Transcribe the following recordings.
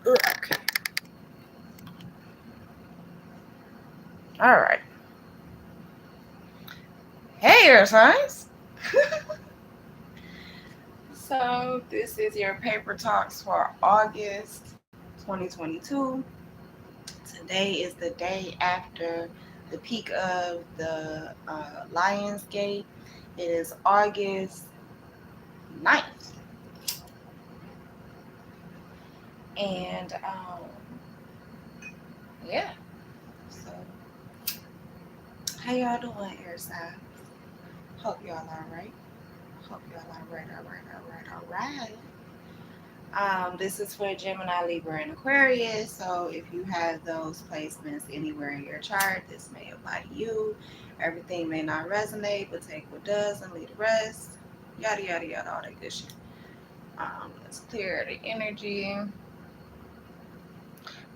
Okay. All right. Hey, air signs. So this is your paper talks for August 2022. Today is the day after the peak of the Lionsgate. It is August 9th. And yeah, so how y'all doing, air signs? Hope y'all all right. Hope y'all all right, all right, all right, all right. This is for Gemini, Libra, and Aquarius. So if you have those placements anywhere in your chart, this may apply to you. Everything may not resonate, but take what does and leave the rest. Yada yada yada, all that good shit. Let's clear the energy.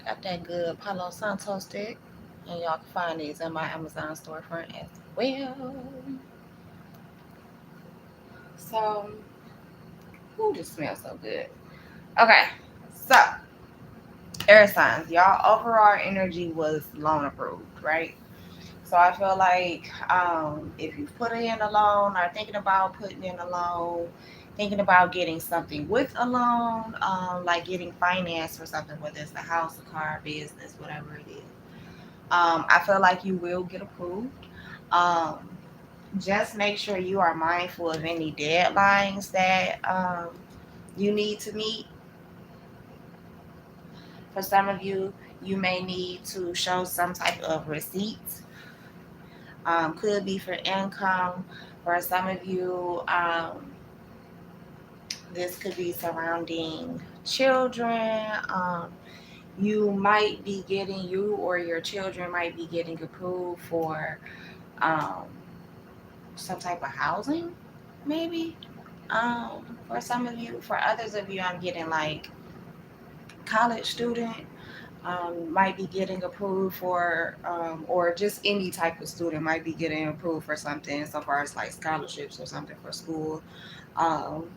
Got that good Palo Santos stick, and y'all can find these in my Amazon storefront as well. So, who just smells so good? Okay, so air signs, y'all overall energy was loan approved, right? So I feel like if you've put in a loan or thinking about putting in a loan, thinking about getting something with a loan, like getting finance for something, whether it's a house, a car, business, whatever it is, I feel like you will get approved. Um, just make sure you are mindful of any deadlines that you need to meet. For some of you, you may need to show some type of receipts. Could be for income. For some of you, this could be surrounding children. You or your children might be getting approved for um, some type of housing, maybe. For some of you, for others of you, I'm getting like college student. Might be getting approved for, or just any type of student might be getting approved for something so far as like scholarships or something for school. Um,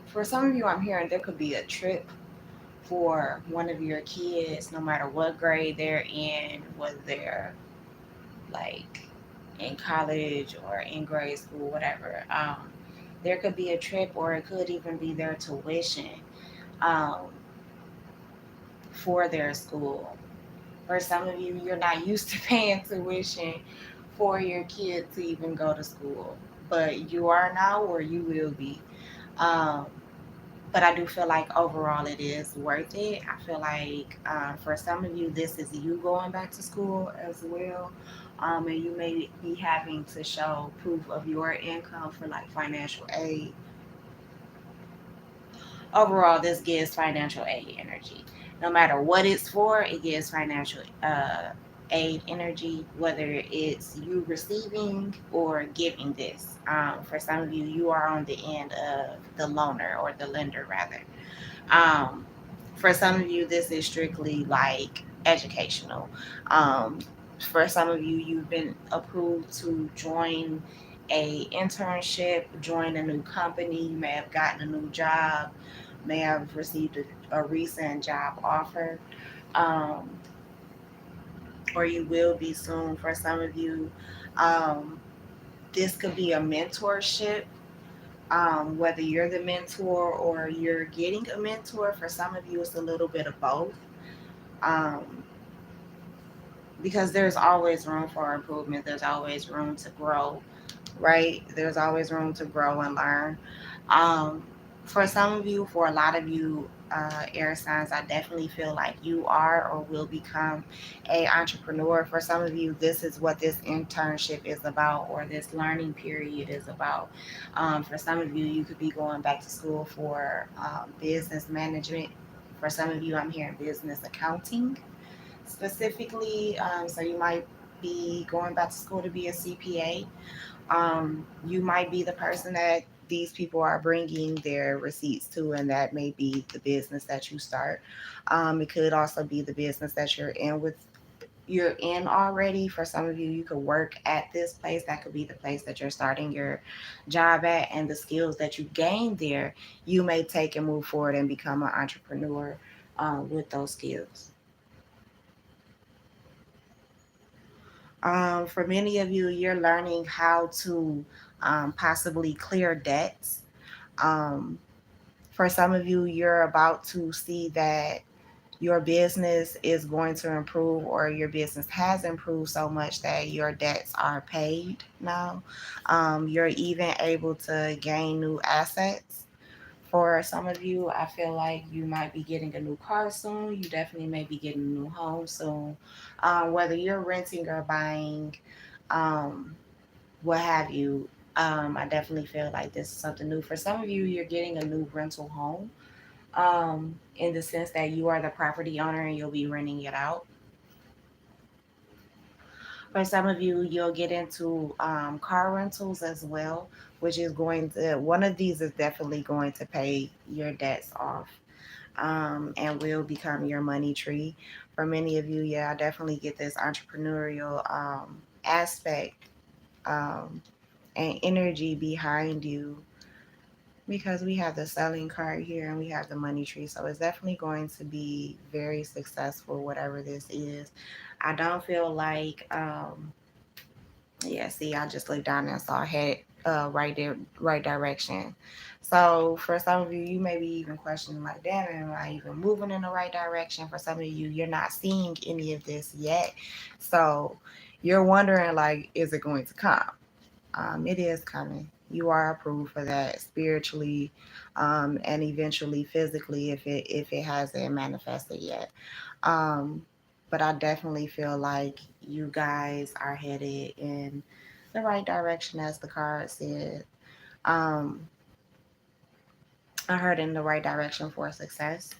for some of you, I'm hearing there could be a trip for one of your kids, no matter what grade they're in, whether they're like in college or in grade school, whatever. There could be a trip, or it could even be their tuition um, for their school. For some of you, you're not used to paying tuition for your kid to even go to school, but you are now, or you will be. Um, but I do feel like overall it is worth it. I feel like for some of you, this is you going back to school as well. And you may be having to show proof of your income for like financial aid. Overall, this gives financial aid energy. No matter what it's for, it gives financial aid energy, whether it's you receiving or giving this. For some of you, you are on the end of the loaner or the lender, rather. Um, for some of you, this is strictly like educational. Um, for some of you, you've been approved to join a internship, join a new company. You may have gotten a new job, may have received a recent job offer, um, or you will be soon. For some of you, um, this could be a mentorship, whether you're the mentor or you're getting a mentor. For some of you, it's a little bit of both, um, because there's always room for improvement. There's always room to grow, right? There's always room to grow and learn. Um, for some of you, for a lot of you, air signs, I definitely feel like you are or will become a entrepreneur. For some of you, this is what this internship is about, or this learning period is about. For some of you, you could be going back to school for business management. For some of you, I'm hearing business accounting specifically. So you might be going back to school to be a CPA. You might be the person that these people are bringing their receipts to, and that may be the business that you start. It could also be the business that you're in with. you're in already. For some of you, you could work at this place. That could be the place that you're starting your job at, and the skills that you gain there, you may take and move forward and become an entrepreneur with those skills. For many of you, you're learning how to possibly clear debts. Um, for some of you, you're about to see that your business is going to improve, or your business has improved so much that your debts are paid now. You're even able to gain new assets. For some of you, I feel like you might be getting a new car soon. You definitely may be getting a new home soon. Whether you're renting or buying, um, what have you, I definitely feel like this is something new. For some of you, you're getting a new rental home, in the sense that you are the property owner and you'll be renting it out. For some of you, you'll get into car rentals as well, which is going to, one of these is definitely going to pay your debts off, and will become your money tree. For many of you, yeah, I definitely get this entrepreneurial aspect um, and energy behind you, because we have the selling card here and we have the money tree. So it's definitely going to be very successful, whatever this is. I don't feel like, yeah, see, I just looked down and saw head right there, right direction. So for some of you, you may be even questioning like, damn, am I even moving in the right direction? For some of you, you're not seeing any of this yet. So you're wondering like, is it going to come? It is coming. You are approved for that spiritually, and eventually physically if it hasn't manifested yet. Um, but I definitely feel like you guys are headed in the right direction, as the card said. Um, I heard in the right direction for success.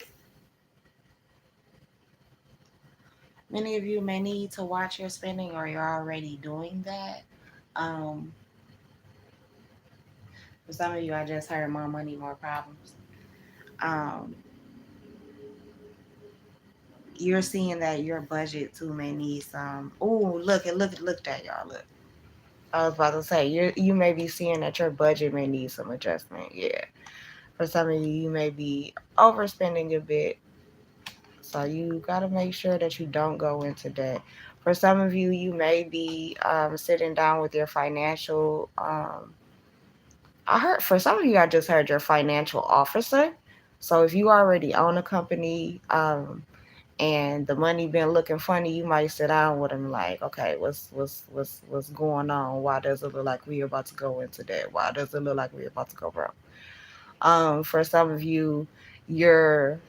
Many of you may need to watch your spending, or you're already doing that. Um, for some of you, I just heard more money, more problems. Um, you're seeing that your budget too may need some. Oh, look at that, y'all. Look, I was about to say you may be seeing that your budget may need some adjustment. Yeah, for some of you, you may be overspending a bit, so you got to make sure that you don't go into debt. For some of you, you may be sitting down with your financial. I heard for some of you, I just heard your financial officer. So if you already own a company, and the money been looking funny, you might sit down with them like, okay, what's going on? Why does it look like we're about to go into debt? Why does it look like we're about to go broke? For some of you, you're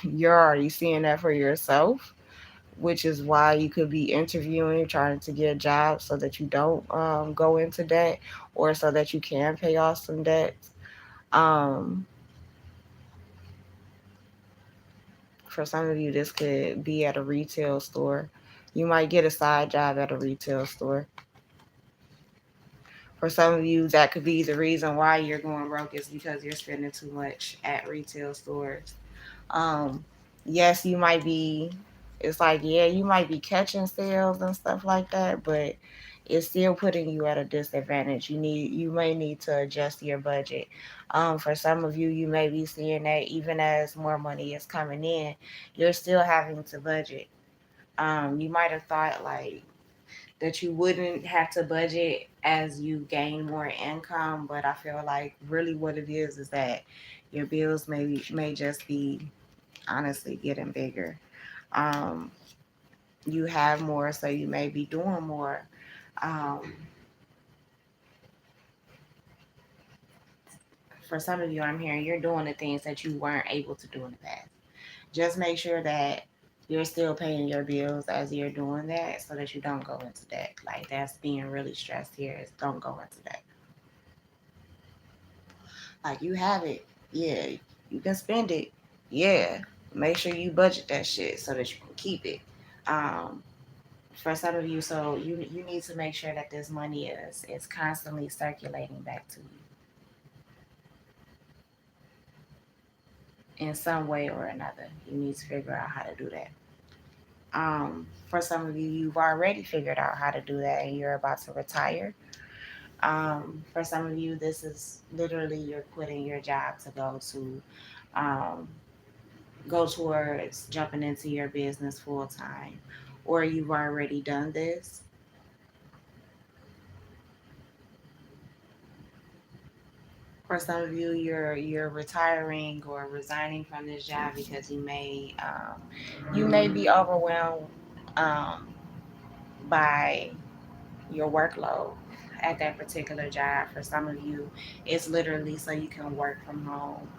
you're already seeing that for yourself, which is why you could be interviewing, trying to get a job so that you don't go into debt, or so that you can pay off some debts. Um, for some of you, this could be at a retail store. You might get a side job at a retail store. For some of you, that could be the reason why you're going broke, is because you're spending too much at retail stores. Um, yes, you might be, it's like, yeah, you might be catching sales and stuff like that, but it's still putting you at a disadvantage. You may need to adjust your budget. For some of you, you may be seeing that even as more money is coming in, you're still having to budget. You might have thought like that you wouldn't have to budget as you gain more income, but I feel like really what it is that your bills may just be honestly getting bigger. Um, you have more, so you may be doing more. Um, for some of you, I'm hearing you're doing the things that you weren't able to do in the past. Just make sure that you're still paying your bills as you're doing that, so that you don't go into debt. Like, that's being really stressed here, is don't go into debt. Like, you have it, yeah, you can spend it, yeah. Make sure you budget that shit so that you can keep it. Um, for some of you, so you need to make sure that this money is constantly circulating back to you in some way or another. You need to figure out how to do that. For some of you, you've already figured out how to do that and you're about to retire. For some of you, this is literally you're quitting your job to um, go towards jumping into your business full time, or you've already done this. For some of you, you're retiring or resigning from this job because you may be overwhelmed um, by your workload at that particular job. For some of you, it's literally so you can work from home.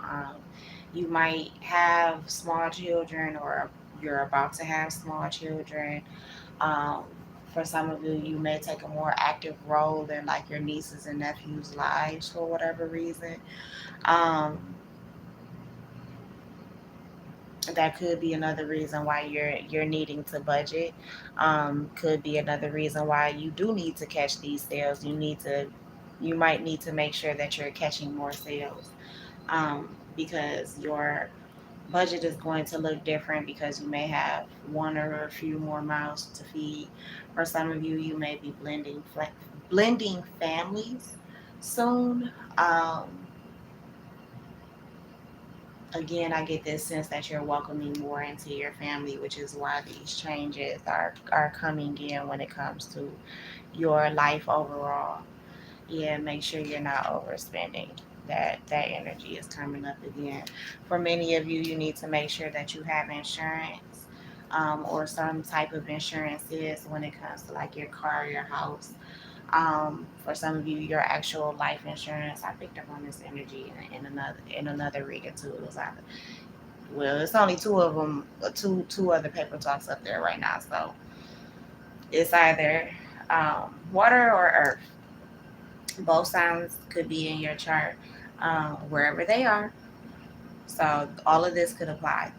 You might have small children, or you're about to have small children. Um, for some of you, you may take a more active role in like your nieces and nephews' lives for whatever reason. Um, that could be another reason why you're needing to budget. Could be another reason why you do need to catch these sales. You might need to make sure that you're catching more sales, because your budget is going to look different because you may have one or a few more mouths to feed. For some of you, you may be blending families soon. Again, I get this sense that you're welcoming more into your family, which is why these changes are coming in when it comes to your life overall. Yeah, make sure you're not overspending. That energy is coming up again. For many of you, you need to make sure that you have insurance, or some type of insurances when it comes to like your car, your house. For some of you, your actual life insurance. I picked up on this energy in another reading too. It was either, well, it's only two of them, two other paper talks up there right now. So it's either water or earth. Both signs could be in your chart, wherever they are. So all of this could apply.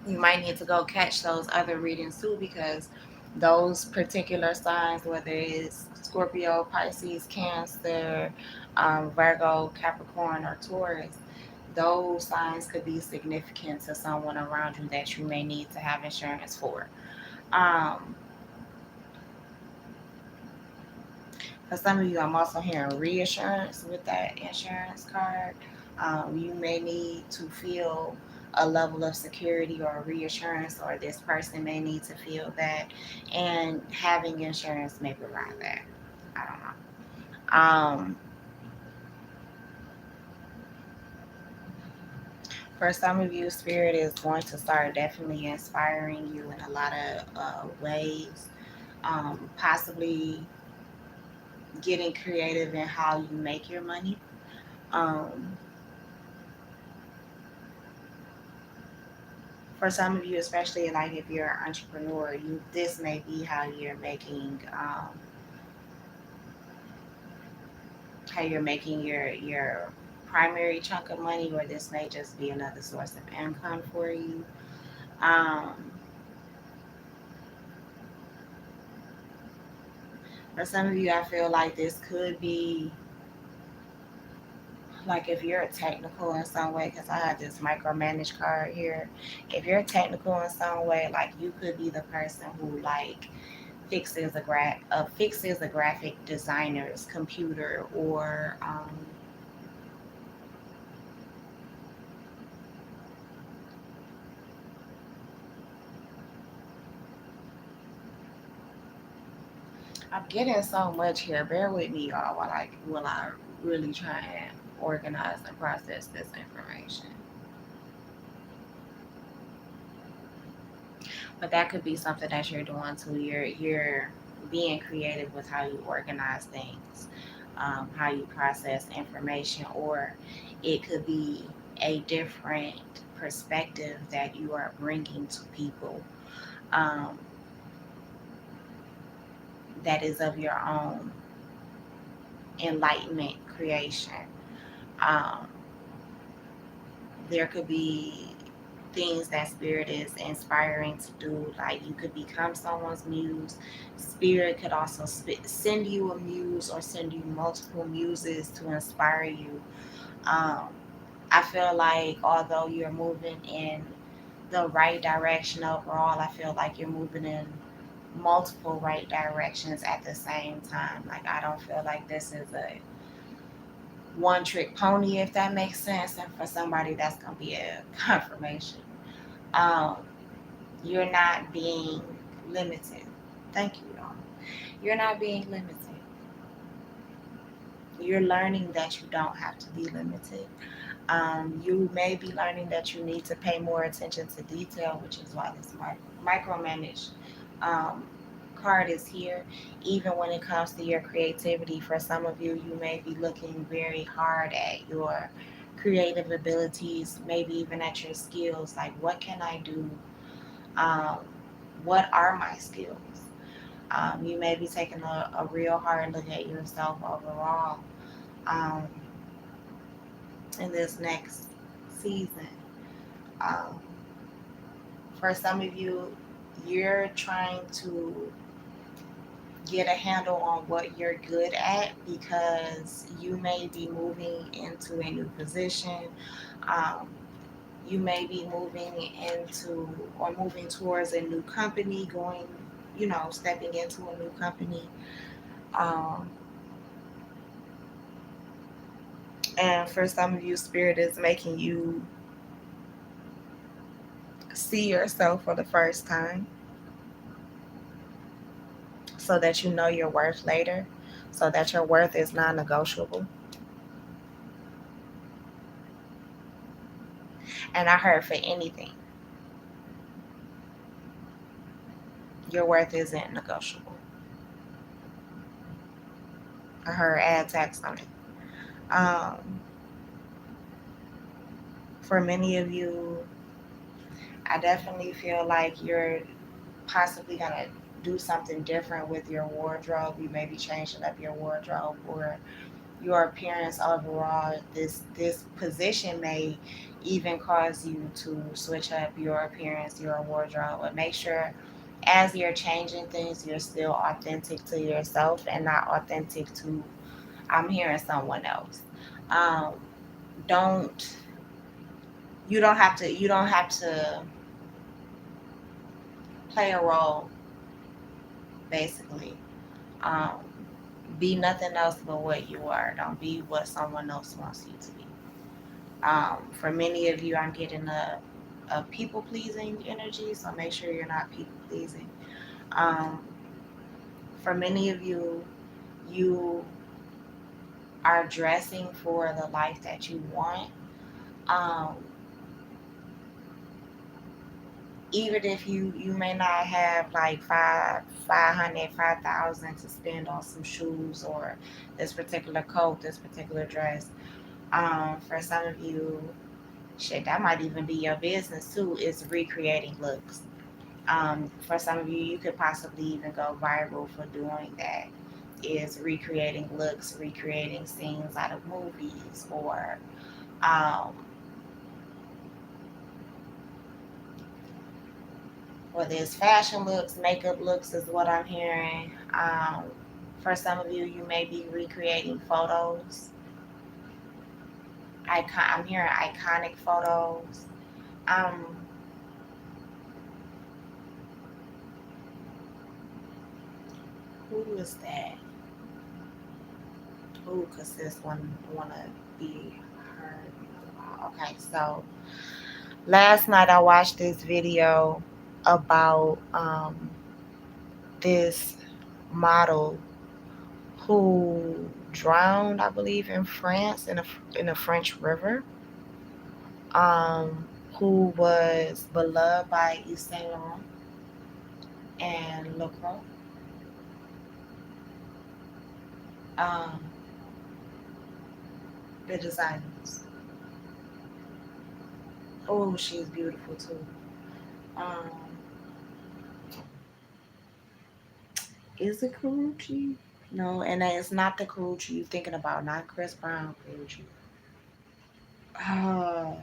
You might need to go catch those other readings too, because those particular signs, whether it's Scorpio, Pisces, Cancer, Virgo, Capricorn, or Taurus, those signs could be significant to someone around you that you may need to have insurance for. Um, For some of you, I'm also hearing reassurance with that insurance card. You may need to feel a level of security or reassurance, or this person may need to feel that, and having insurance may provide that. I don't know. For some of you, Spirit is going to start definitely inspiring you in a lot of ways. Possibly getting creative in how you make your money. Um, for some of you, especially like if you're an entrepreneur, this may be how you're making your primary chunk of money, or this may just be another source of income for you. Um, for some of you, I feel like this could be like if you're technical in some way, because I have this micromanage card here. If you're technical in some way, like you could be the person who like fixes a graphic designer's computer, or I'm getting so much here. Bear with me, y'all, while I really try and organize and process this information. But that could be something that you're doing too. You're being creative with how you organize things, how you process information, or it could be a different perspective that you are bringing to people, um, that is of your own enlightenment creation. Um, there could be things that spirit is inspiring to do, like you could become someone's muse. Spirit could also send you a muse, or send you multiple muses to inspire you. um, I feel like although you're moving in the right direction overall. I feel like you're moving in multiple right directions at the same time. Like, I don't feel like this is a one trick pony, if that makes sense. And for somebody, that's going to be a confirmation. Um, you're not being limited. Thank you, y'all. You're not being limited. You're learning that you don't have to be limited. You may be learning that you need to pay more attention to detail, which is why this micromanage um, card is here. Even when it comes to your creativity, for some of you, you may be looking very hard at your creative abilities, maybe even at your skills. Like, what can I do? Um, what are my skills? You may be taking a real hard look at yourself overall um, in this next season. Um, for some of you, you're trying to get a handle on what you're good at because you may be moving into a new position. Um, you may be moving into or moving towards a new company, going, stepping into a new company. Um, and for some of you, Spirit is making you see yourself for the first time so that you know your worth later, so that your worth is non negotiable. And I heard for anything, your worth isn't negotiable. I heard add tax on it. Um, for many of you, I definitely feel like you're possibly going to do something different with your wardrobe. You may be changing up your wardrobe or your appearance overall. This position may even cause you to switch up your appearance, your wardrobe. But make sure as you're changing things, you're still authentic to yourself and not authentic to I'm hearing someone else. Um, don't you don't have to play a role basically. Um, be nothing else but what you are. Don't be what someone else wants you to be. For many of you, I'm getting a people pleasing energy, so make sure you're not people pleasing. Um, for many of you, you are dressing for the life that you want. Um, even if you may not have like 500 5,000 to spend on some shoes or this particular coat, this particular dress. For some of you, shit, that might even be your business too, is recreating looks. For some of you, you could possibly even go viral for doing that. Is recreating looks, recreating scenes out of movies, or um, whether it's fashion looks, makeup looks, is what I'm hearing. For some of you, you may be recreating photos. I'm hearing iconic photos. Um, who is that? Ooh, cause this one wanna be heard. Okay, so last night I watched this video about this model who drowned, I believe, in France in a French river. Who was beloved by Yves Saint Laurent and Lacroix. Um, the designers. Oh, she's beautiful too. Um, is it Karuchi? No, and it's not the Karuchi you're thinking about, not Chris Brown Karuchi. Oh,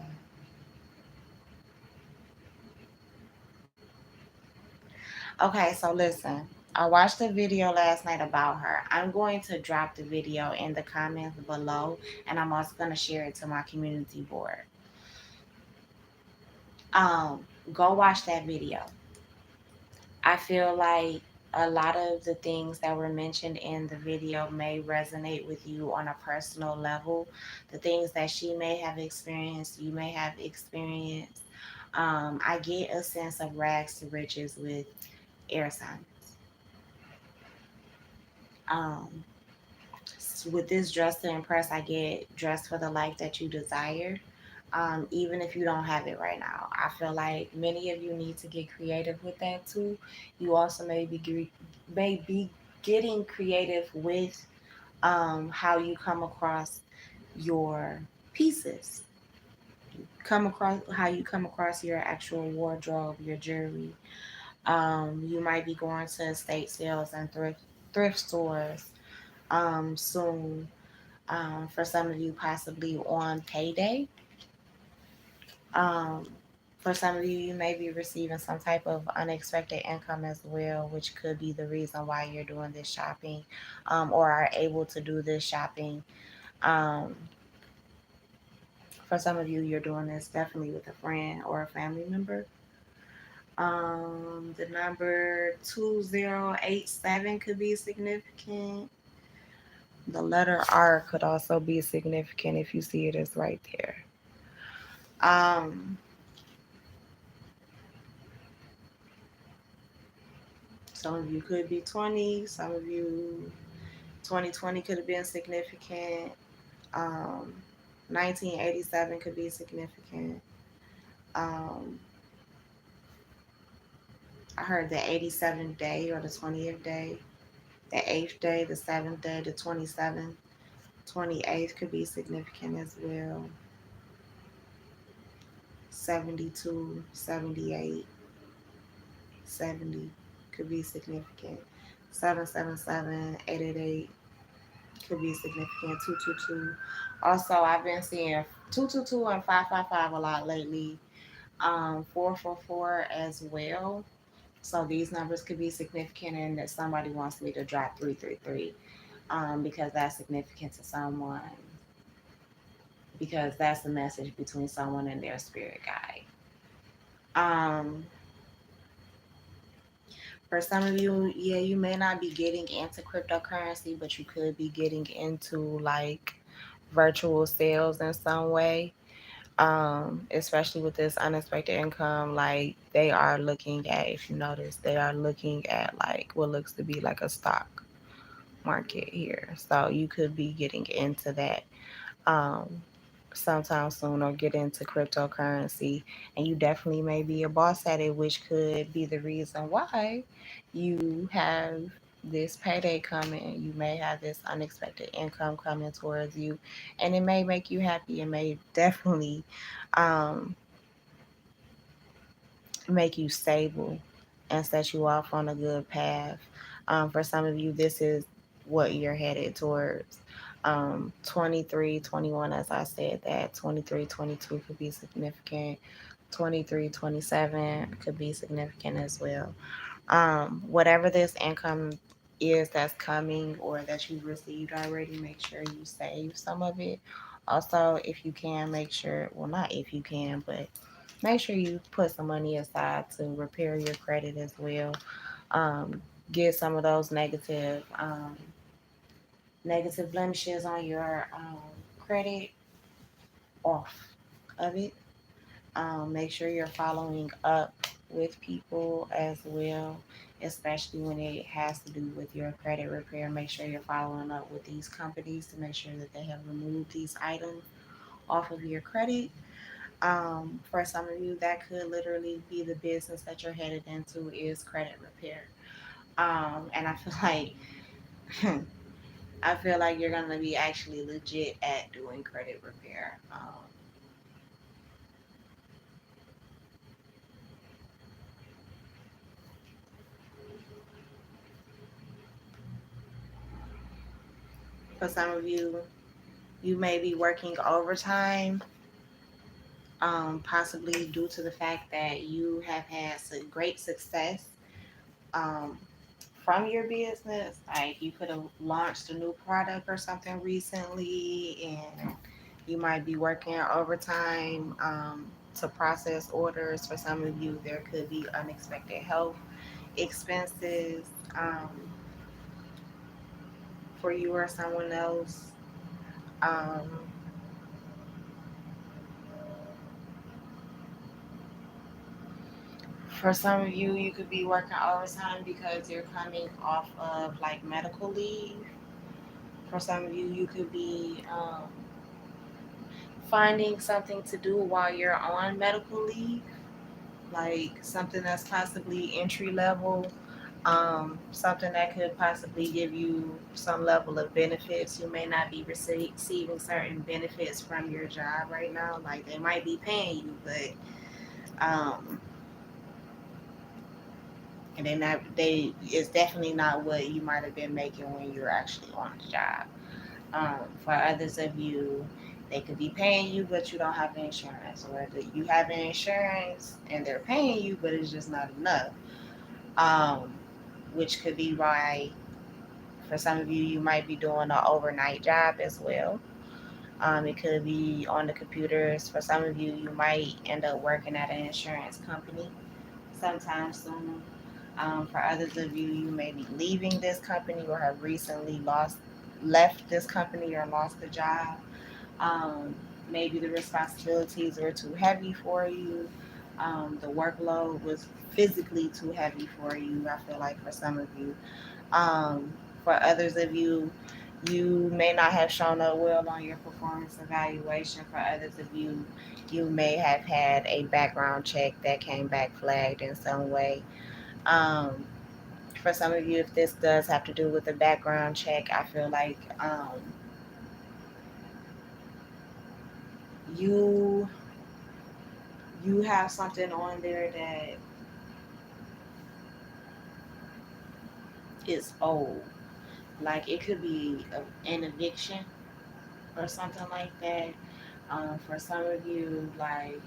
okay, so listen. I watched a video last night about her. I'm going to drop the video in the comments below, and I'm also going to share it to my community board. Go watch that video. I feel like a lot of the things that were mentioned in the video may resonate with you on a personal level. The things that she may have experienced, you may have experienced. I get a sense of rags to riches with air signs. Um, with this dress to impress, I get dressed for the life that you desire. Even if you don't have it right now, I feel like many of you need to get creative with that too. You also may be getting creative with how you come across your pieces, come across how you come across your actual wardrobe, your jewelry. You might be going to estate sales and thrift stores soon. For some of you, possibly on payday. Um, for some of you, you may be receiving some type of unexpected income as well, which could be the reason why you're doing this shopping, or are able to do this shopping. Um, for some of you, you're doing this definitely with a friend or a family member. The number 2087 could be significant. The letter R could also be significant if you see it as right there. Um, some of you could be 20. Some of you, 2020 could have been significant. Um, 1987 could be significant. Um, I heard the 87th day or the 20th day, the 8th day, the 7th day, the 27th, 28th could be significant as well. 72, 78, 70 could be significant. 777, 888 could be significant. 222. Also, I've been seeing 222 and 555 a lot lately. 444 as well. So these numbers could be significant, and that somebody wants me to drop 333 because that's significant to someone, because that's the message between someone and their spirit guide. Um, for some of you, yeah, you may not be getting into cryptocurrency, but you could be getting into like virtual sales in some way. Especially with this unexpected income, like they are looking at, if you notice, they are looking at like what looks to be like a stock market here. So you could be getting into that um, sometime soon, or get into cryptocurrency. And you definitely may be a boss at it, which could be the reason why you have this payday coming. You may have this unexpected income coming towards you, and it may make you happy. It may definitely um, make you stable and set you off on a good path. For some of you, this is what you're headed towards. 23, 21, as I said, that 23, 22 could be significant. 23, 27 could be significant as well. Whatever this income is that's coming or that you've received already, make sure you save some of it. Also, if you can, make sure, well, not if you can, but make sure you put some money aside to repair your credit as well. Um, get some of those negative blemishes on your credit off of it. Make sure you're following up with people as well, especially when it has to do with your credit repair. Make sure you're following up with these companies to make sure that they have removed these items off of your credit. For some of you, that could literally be the business that you're headed into is credit repair. And I feel like I feel like you're gonna be actually legit at doing credit repair. For some of you, you may be working overtime, possibly due to the fact that you have had some great success um, from your business. Like you could have launched a new product or something recently, and you might be working overtime. to process orders. For some of you, there could be unexpected health expenses for you or someone else. Um, for some of you, you could be working overtime because you're coming off of like medical leave. For some of you, you could be finding something to do while you're on medical leave, like something that's possibly entry level, something that could possibly give you some level of benefits. You may not be receiving certain benefits from your job right now. Like they might be paying you, but um, and they it's definitely not what you might have been making when you were actually on the job. For others of you, they could be paying you, but you don't have insurance, or that you have insurance and they're paying you, but it's just not enough. Um, which could be why for some of you, you might be doing an overnight job as well. It could be on the computers. For some of you, you might end up working at an insurance company sometime soon. For others of you, you may be leaving this company or have recently left this company or lost a job. Um, Maybe the responsibilities were too heavy for you. The workload was physically too heavy for you. I feel like for some of you. For others of you, you may not have shown up well on your performance evaluation. For others of you, you may have had a background check that came back flagged in some way. Um, for some of you, if this does have to do with the background check, I feel like you you have something on there that is old. Like it could be an eviction or something like that. For some of you, like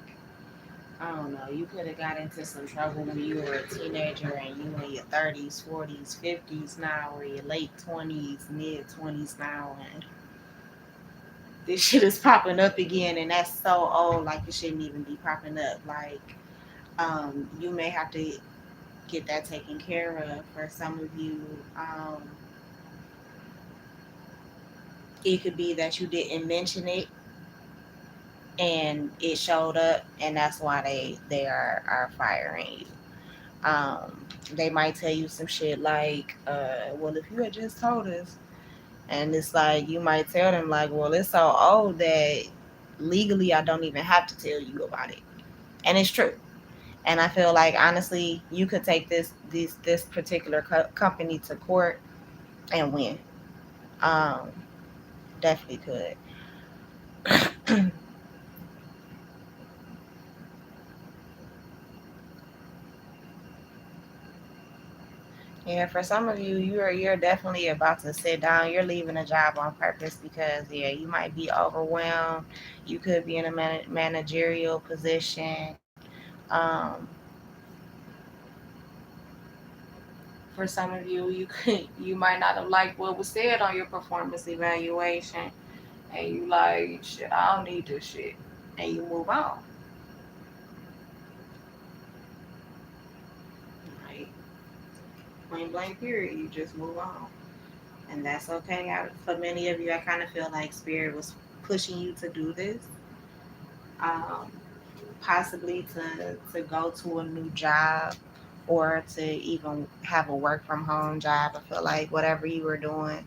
I don't know, you could have got into some trouble when you were a teenager and you in your 30s, 40s, 50s now, or your late 20s, mid 20s now, and this shit is popping up again, and that's so old, like it shouldn't even be popping up. Like, you may have to get that taken care of. For some of you, it could be that you didn't mention it and it showed up, and that's why they are firing you. They might tell you some shit like, well, if you had just told us, and it's like you might tell them like, well, it's so old that legally I don't even have to tell you about it, and it's true. And I feel like honestly, you could take this particular company to court and win. Um, Definitely could. Yeah, for some of you, you're definitely about to sit down. You're leaving a job on purpose because yeah, you might be overwhelmed. You could be in a managerial position. Um, for some of you, you might not have liked what was said on your performance evaluation, and you like shit. I don't need this shit, and you move on. Right? Plain blank period. You just move on, and that's okay. For many of you, I kind of feel like spirit was pushing you to do this. Um, Possibly to go to a new job or to even have a work from home job. I feel like whatever you were doing,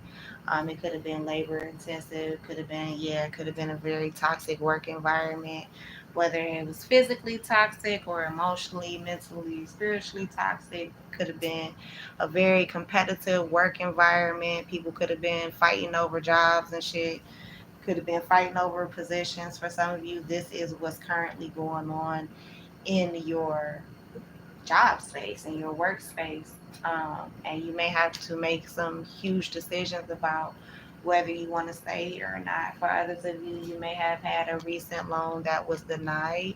it could have been labor intensive, could have been, yeah, it could have been a very toxic work environment, whether it was physically toxic or emotionally, mentally, spiritually toxic. Could have been a very competitive work environment. People could have been fighting over jobs and shit, could have been fighting over positions. For some of you, this is what's currently going on in your job space, in your workspace. And you may have to make some huge decisions about whether you want to stay here or not. For others of you, you may have had a recent loan that was denied,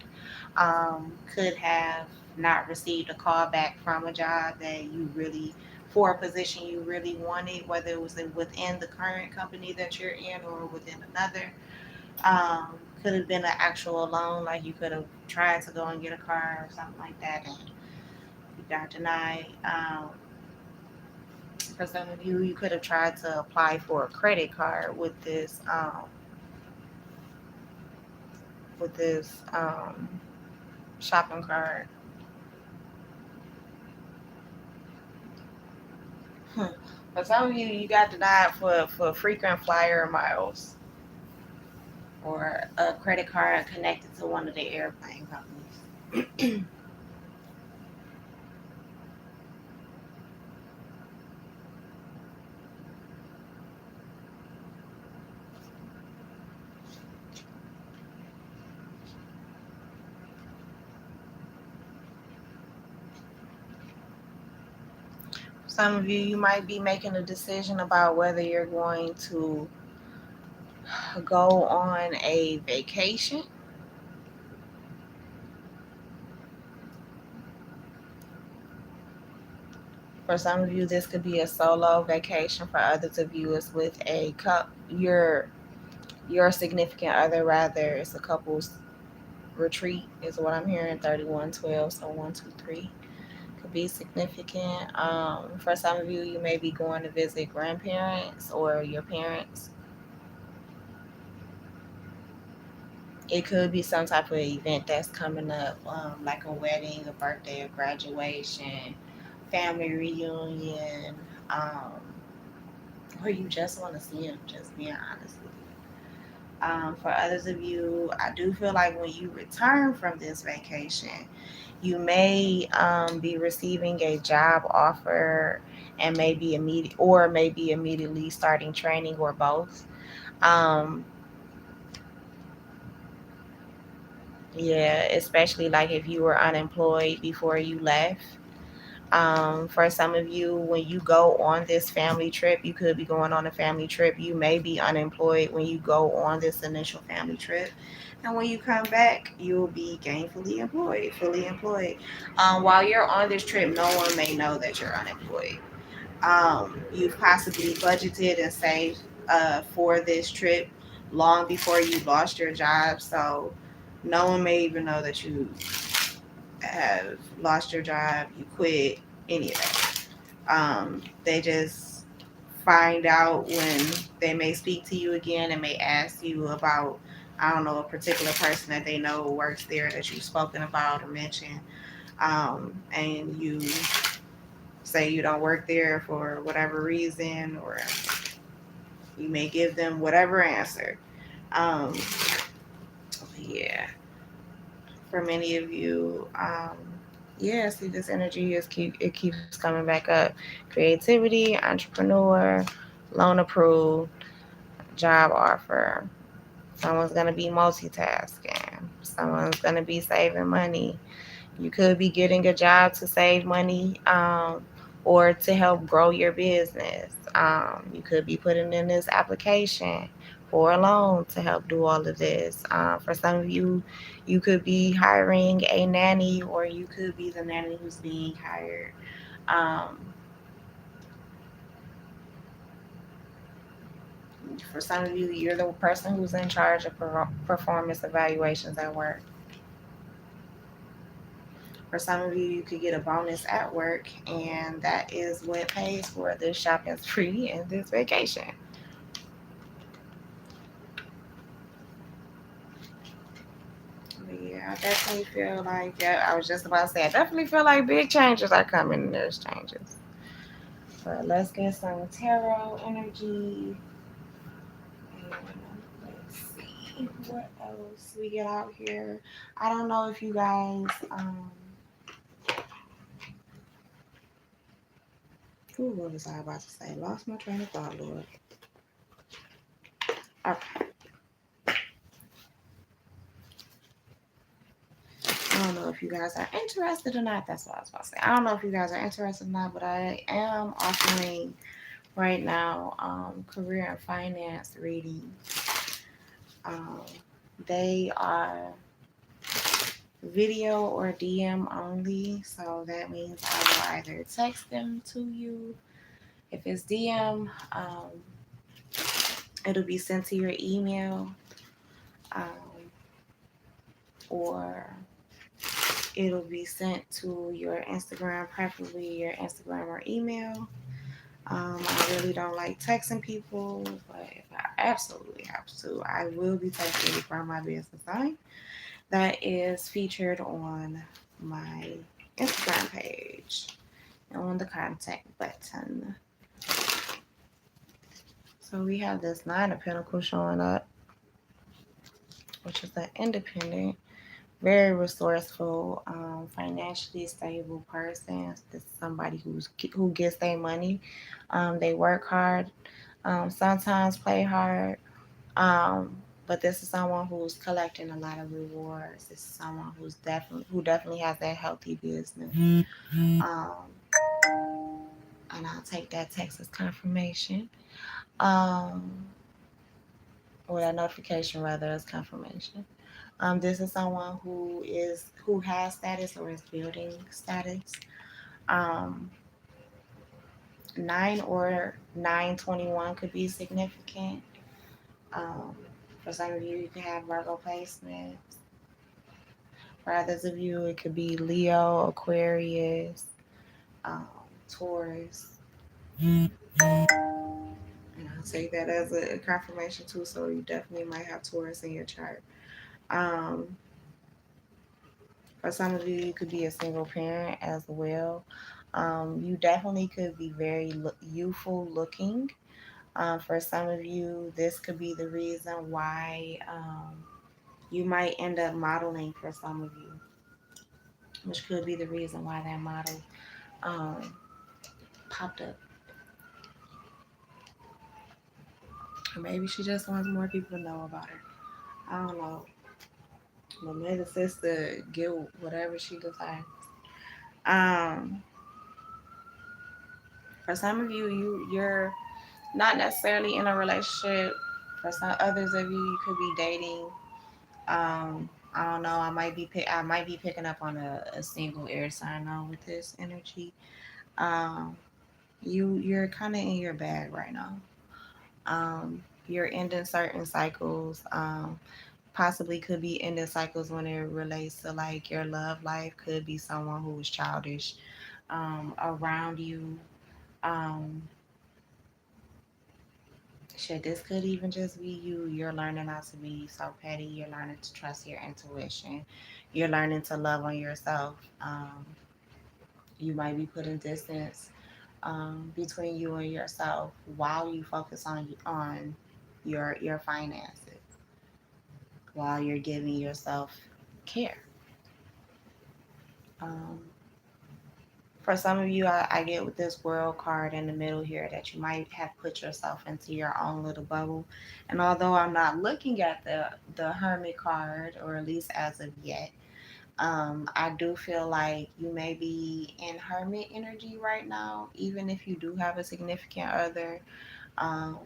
could have not received a call back from a job that you really, for a position you really wanted, whether it was within the current company that you're in or within another. could have been an actual loan, like you could have tried to go and get a car or something like that, and you got denied. For some of you, you could have tried to apply for a credit card with this shopping cart. For some of you, you got denied for frequent flyer miles or a credit card connected to one of the airplane companies. Some of you, you might be making a decision about whether you're going to go on a vacation. For some of you, this could be a solo vacation. For others of you, it's with a your significant other. Rather, it's a couple's retreat, is what I'm hearing. 3112, so 123 could be significant. For some of you, you may be going to visit grandparents or your parents. It could be some type of event that's coming up, like a wedding, a birthday, a graduation, family reunion, or you just want to see them, just being honest with you. For others of you, I do feel like when you return from this vacation, you may be receiving a job offer and maybe immediately starting training, or both. Um, yeah, especially like if you were unemployed before you left. For some of you, when you go on this family trip, you could be going on a family trip. You may be unemployed when you go on this initial family trip. And when you come back, you'll be gainfully employed, fully employed. While you're on this trip, no one may know that you're unemployed. You've possibly budgeted and saved for this trip long before you lost your job. So no one may even know that you have lost your job, you quit, any of that. They just find out when they may speak to you again and may ask you about, I don't know, a particular person that they know works there that you've spoken about or mentioned, and you say you don't work there for whatever reason, or you may give them whatever answer. Um, yeah, for many of you, yeah, see, this energy it keeps coming back up. Creativity, entrepreneur, loan approved, job offer. Someone's gonna be multitasking. Someone's gonna be saving money. You could be getting a job to save money, or to help grow your business. You could be putting in this application for a loan to help do all of this. For some of you, you could be hiring a nanny, or you could be the nanny who's being hired. Um, for some of you, you're the person who's in charge of performance evaluations at work. For some of you, you could get a bonus at work, and that is what pays for this shopping spree and this vacation. But yeah, I definitely feel like, yeah, I was just about to say, I definitely feel like big changes are coming, and there's changes. But let's get some tarot energy. And let's see what else we get out here. I don't know if you guys, what was I about to say? Lost my train of thought, Lord. Okay. I don't know if you guys are interested or not. That's what I was about to say. I don't know if you guys are interested or not, but I am offering right now career and finance reading. Um, they are video or DM only, so that means I will either text them to you. If it's DM, it'll be sent to your email. Um, or it'll be sent to your Instagram, preferably your Instagram or email. I really don't like texting people, but if I absolutely have to, I will be texting you from my business line that is featured on my Instagram page on the contact button. So we have this Nine of Pentacles showing up, which is an independent, very resourceful, financially stable person. This is somebody who gets their money. They work hard, sometimes play hard. Um, but this is someone who's collecting a lot of rewards. This is someone who definitely has that healthy business. And I'll take that text as confirmation. Um, or that notification rather as confirmation. This is someone who has status or is building status. Um, 9 or 921 could be significant. Um, for some of you, you could have Virgo placements. For others of you, it could be Leo, Aquarius, um, Taurus. And I'll take that as a confirmation too. So you definitely might have Taurus in your chart. Um, for some of you, you could be a single parent as well. You definitely could be very youthful looking. For some of you, this could be the reason why you might end up modeling for some of you, which could be the reason why that model um, popped up. Or maybe she just wants more people to know about her. I don't know. But may the sister get whatever she desires. Um, for some of you, you're not necessarily in a relationship. For some others of you, you could be dating. I don't know. I might be picking up on a single air sign now with this energy. Um, you're kind of in your bag right now. You're ending certain cycles. Possibly could be ending cycles when it relates to like your love life. Could be someone who is childish around you. Um, Shit, this could even just be you. You're learning not to be so petty. You're learning to trust your intuition. You're learning to love on yourself. You might be putting distance between you and yourself while you focus on your finances, while you're giving yourself care. Um, for some of you, I get with this world card in the middle here that you might have put yourself into your own little bubble. And although I'm not looking at the hermit card, or at least as of yet, I do feel like you may be in hermit energy right now, even if you do have a significant other. Um,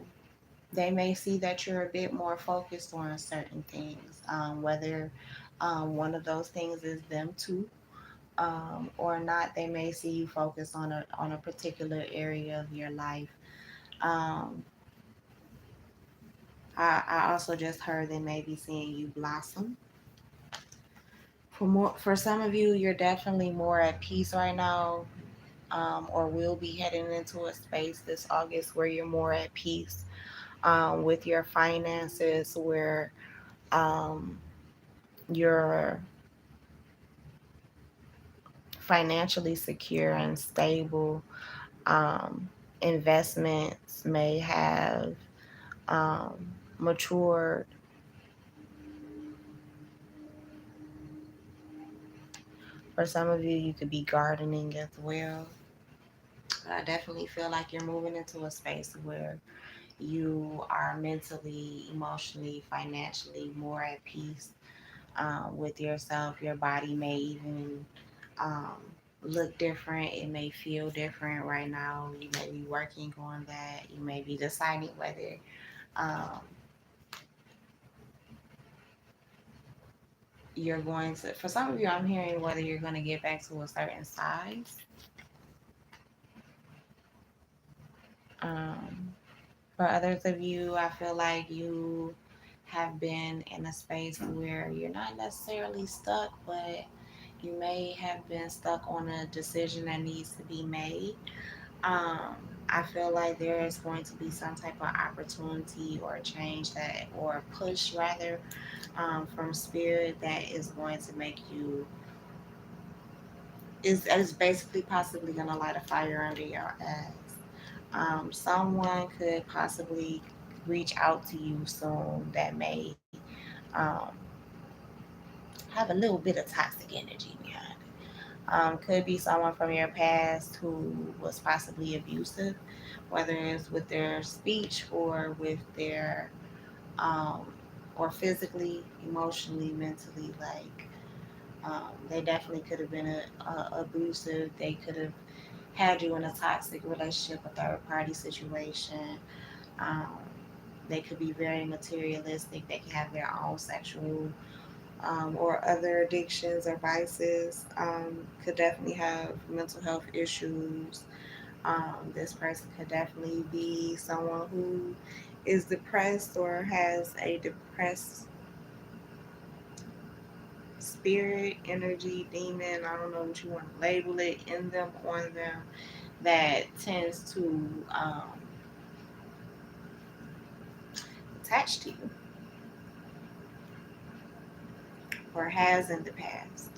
they may see that you're a bit more focused on certain things, whether one of those things is them too, or not. They may see you focus on a particular area of your life. Um, I also just heard they may be seeing you blossom. For some of you, you're definitely more at peace right now, or will be heading into a space this August where you're more at peace with your finances, where um, you're financially secure and stable. Um, Investments may have um, matured. For some of you, you could be gardening as well. I definitely feel like you're moving into a space where you are mentally, emotionally, financially more at peace with yourself. Your body may even um, look different. It may feel different right now. You may be working on that. You may be deciding whether um, you're going to, for some of you, I'm hearing whether you're going to get back to a certain size. Um, for others of you, I feel like you have been in a space where you're not necessarily stuck, but you may have been stuck on a decision that needs to be made. Um, I feel like there is going to be some type of opportunity or change that, or push rather, from spirit that is going to make you is basically possibly going to light a fire under your ass. Someone could possibly reach out to you soon that may um, have a little bit of toxic energy behind it. Could be someone from your past who was possibly abusive, whether it's with their speech or with their, um, or physically, emotionally, mentally. Like, they definitely could have been abusive. They could have had you in a toxic relationship, a third party situation. Um, they could be very materialistic. They can have their own sexual, or other addictions or vices. Could definitely have mental health issues. This person could definitely be someone who is depressed or has a depressed spirit, energy, demon, I don't know what you want to label it, in them, on them, that tends to attach to you or has in the past.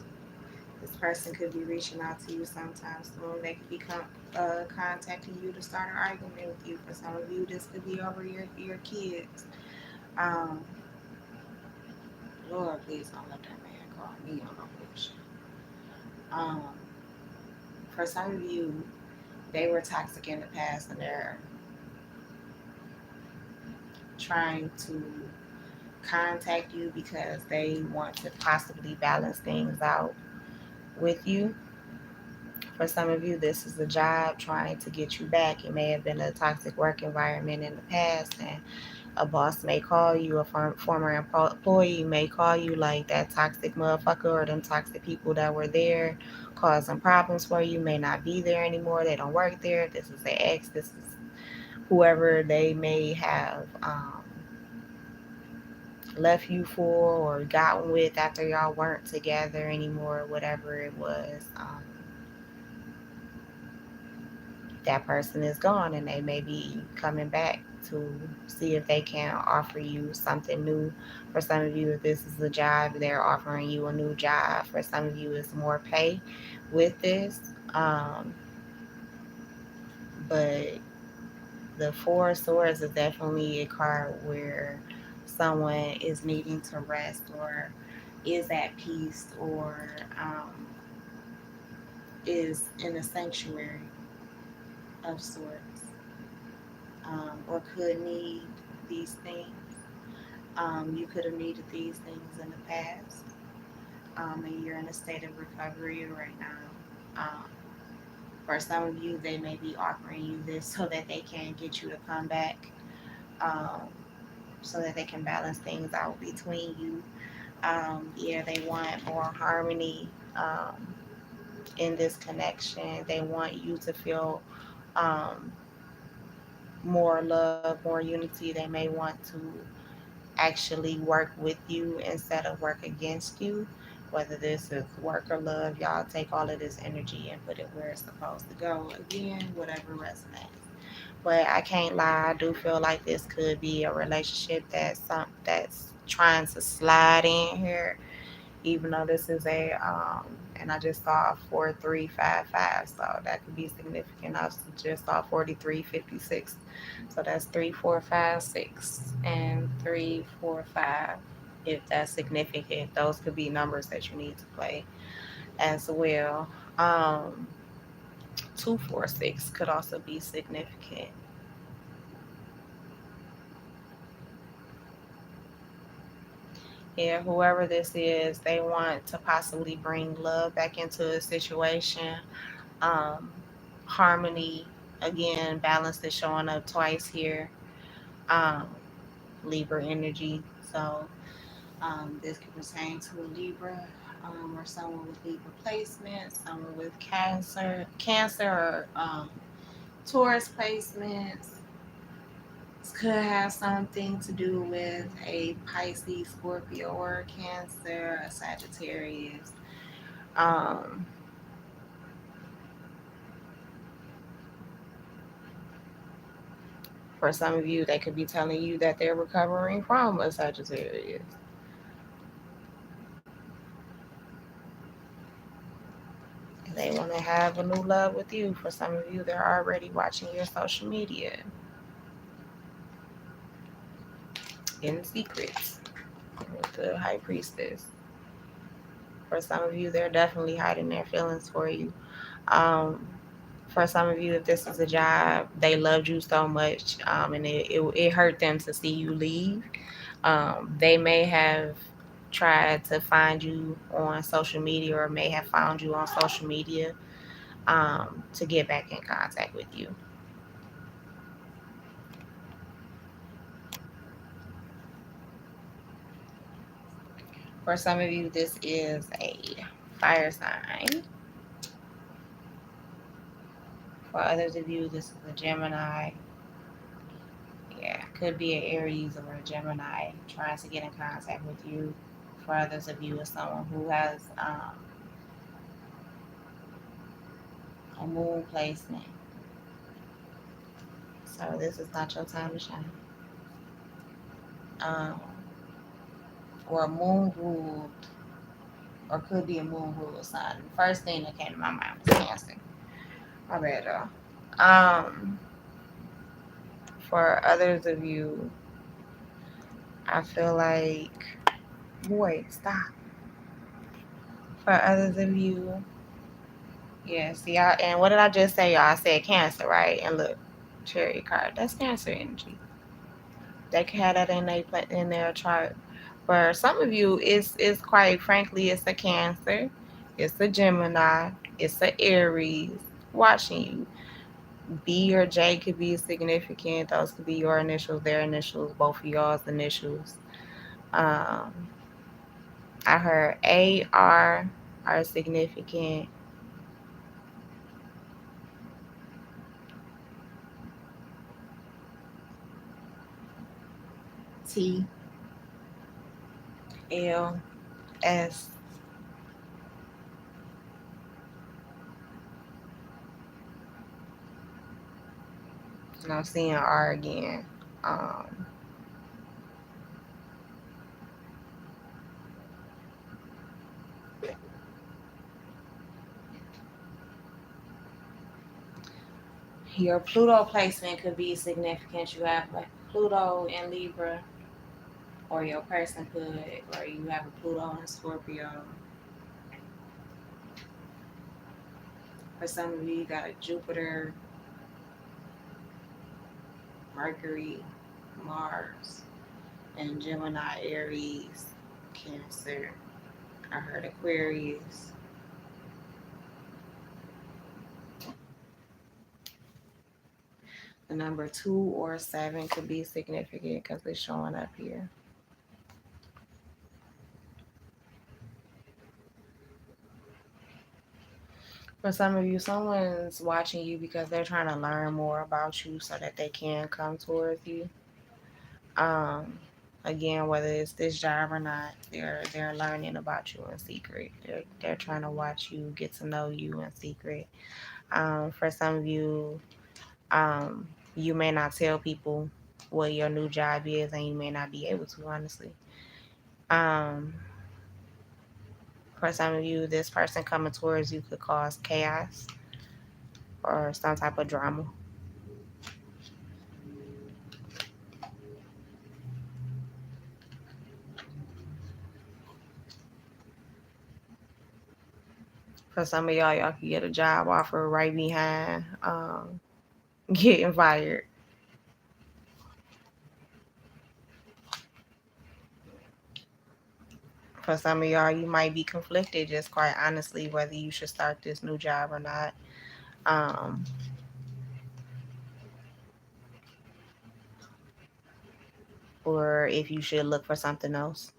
This person could be reaching out to you sometime soon. They could be contacting you to start an argument with you. For some of you, this could be over your kids. Um, Lord, please don't let that man call me on no bullshit. Um, for some of you, they were toxic in the past and they're trying to contact you because they want to possibly balance things out with you. For some of you, this is a job trying to get you back. It may have been a toxic work environment in the past, and a boss may call you, a former employee may call you, like that toxic motherfucker or them toxic people that were there causing problems for you may not be there anymore. They don't work there. This is their ex. This is whoever they may have left you for or gotten with after y'all weren't together anymore, whatever it was. That person is gone and they may be coming back to see if they can offer you something new. For some of you, if this is a job, they're offering you a new job. For some of you, it's more pay with this. But the Four of Swords is definitely a card where someone is needing to rest or is at peace, or is in a sanctuary of sorts, or could need these things. You could have needed these things in the past, and you're in a state of recovery right now. For some of you, they may be offering you this so that they can get you to come back, um, so that they can balance things out between you. Yeah, they want more harmony in this connection. They want you to feel um, more love, more unity. They may want to actually work with you instead of work against you. Whether this is work or love, y'all take all of this energy and put it where it's supposed to go. Again, whatever resonates. But I can't lie, I do feel like this could be a relationship that's trying to slide in here, even though this is a and I just saw 4355, so that could be significant. I just saw 4356, so that's 3456 and 345. If that's significant, those could be numbers that you need to play as well. 246 could also be significant. Yeah, whoever this is, they want to possibly bring love back into a situation. um, Harmony, again, balance is showing up twice here. um, Libra energy, so this could pertain to a Libra, or someone with Libra placement, someone with Cancer or Taurus placements, Could have something to do with a Pisces, Scorpio, or a Cancer, a Sagittarius. Um, for some of you, they could be telling you that they're recovering from a Sagittarius. They want to have a new love with you. For some of you, they're already watching your social media in secret with the High Priestess. For some of you, they're definitely hiding their feelings for you. Um, for some of you, if this is a job, they loved you so much, and it hurt them to see you leave. They may have tried to find you on social media or may have found you on social media to get back in contact with you. For some of you, this is a fire sign. For others of you, this is a Gemini. Yeah, could be an Aries or a Gemini trying to get in contact with you. For others of you, it's someone who has a moon placement. So this is not your time to shine. Um, or a moon ruled, or could be a moon ruled sign. The first thing that came to my mind was Cancer. My bad, y'all. For others of you, I feel like, boy, stop. For others of you, yeah, see, and what did I just say, y'all? I said Cancer, right? And look, Cherry card, that's Cancer energy. They can have that in their chart. For some of you, it's quite frankly, it's a Cancer, it's a Gemini, it's a Aries watching you. B or J could be significant. Those could be your initials, their initials, both of y'all's initials. Um, I heard A, R are significant. T, L, S, and I'm seeing R again. Um, your Pluto placement could be significant. You have like Pluto in Libra, or your person could, or you have a Pluto in Scorpio. For some of you, you got a Jupiter, Mercury, Mars, and Gemini, Aries, Cancer. I heard Aquarius. The number 2 or 7 could be significant because it's showing up here. For some of you, someone's watching you because they're trying to learn more about you so that they can come towards you. Um, Again, whether it's this job or not, they're learning about you in secret. They're trying to watch you, get to know you in secret. For some of you, you may not tell people what your new job is, and you may not be able to, honestly. Um, for some of you, this person coming towards you could cause chaos or some type of drama. For some of y'all could get a job offer right behind getting fired. For some of y'all, you might be conflicted, just quite honestly, whether you should start this new job or not. Um, or if you should look for something else.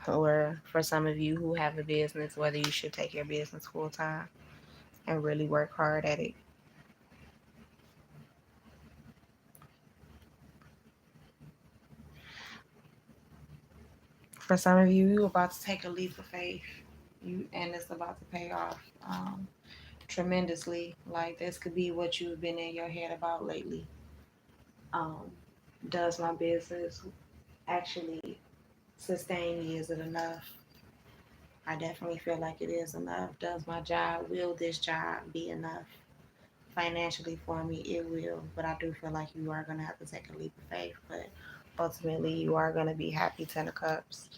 Or for some of you who have a business, whether you should take your business full time. and really work hard at it. For some of you, you're about to take a leap of faith. And it's about to pay off tremendously. Like this could be what you've been in your head about lately. Um, does my business actually sustain me? Is it enough? I definitely feel like it is enough. Does my job, will this job be enough financially for me? It will, but I do feel like you are going to have to take a leap of faith. But ultimately, you are going to be happy. Ten of Cups.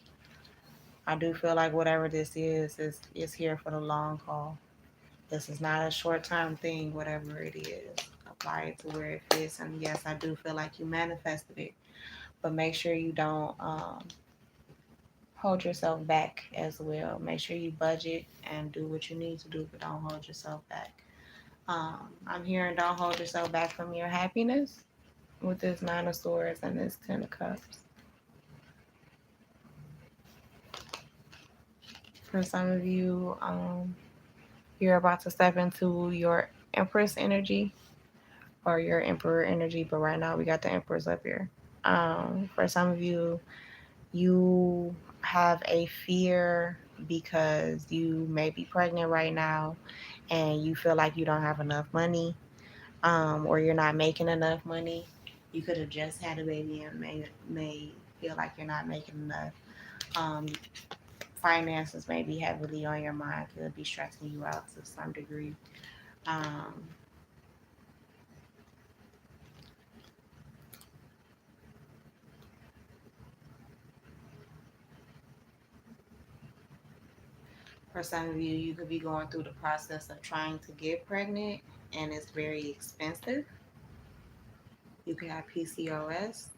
I do feel like whatever this is here for the long haul. This is not a short term thing, whatever it is. Apply it to where it fits. And yes, I do feel like you manifested it, but make sure you don't hold yourself back as well. Make sure you budget and do what you need to do, but don't hold yourself back. I'm hearing don't hold yourself back from your happiness with this Nine of Swords and this Ten of Cups. For some of you, you're about to step into your Empress energy or your Emperor energy, but right now we got the Empress up here. For some of you, you have a fear because you may be pregnant right now and you feel like you don't have enough money, or you're not making enough money. You could have just had a baby and may feel like you're not making enough. Um, Finances may be heavily on your mind, could be stressing you out to some degree. Um, for some of you, you could be going through the process of trying to get pregnant and it's very expensive. You could have PCOS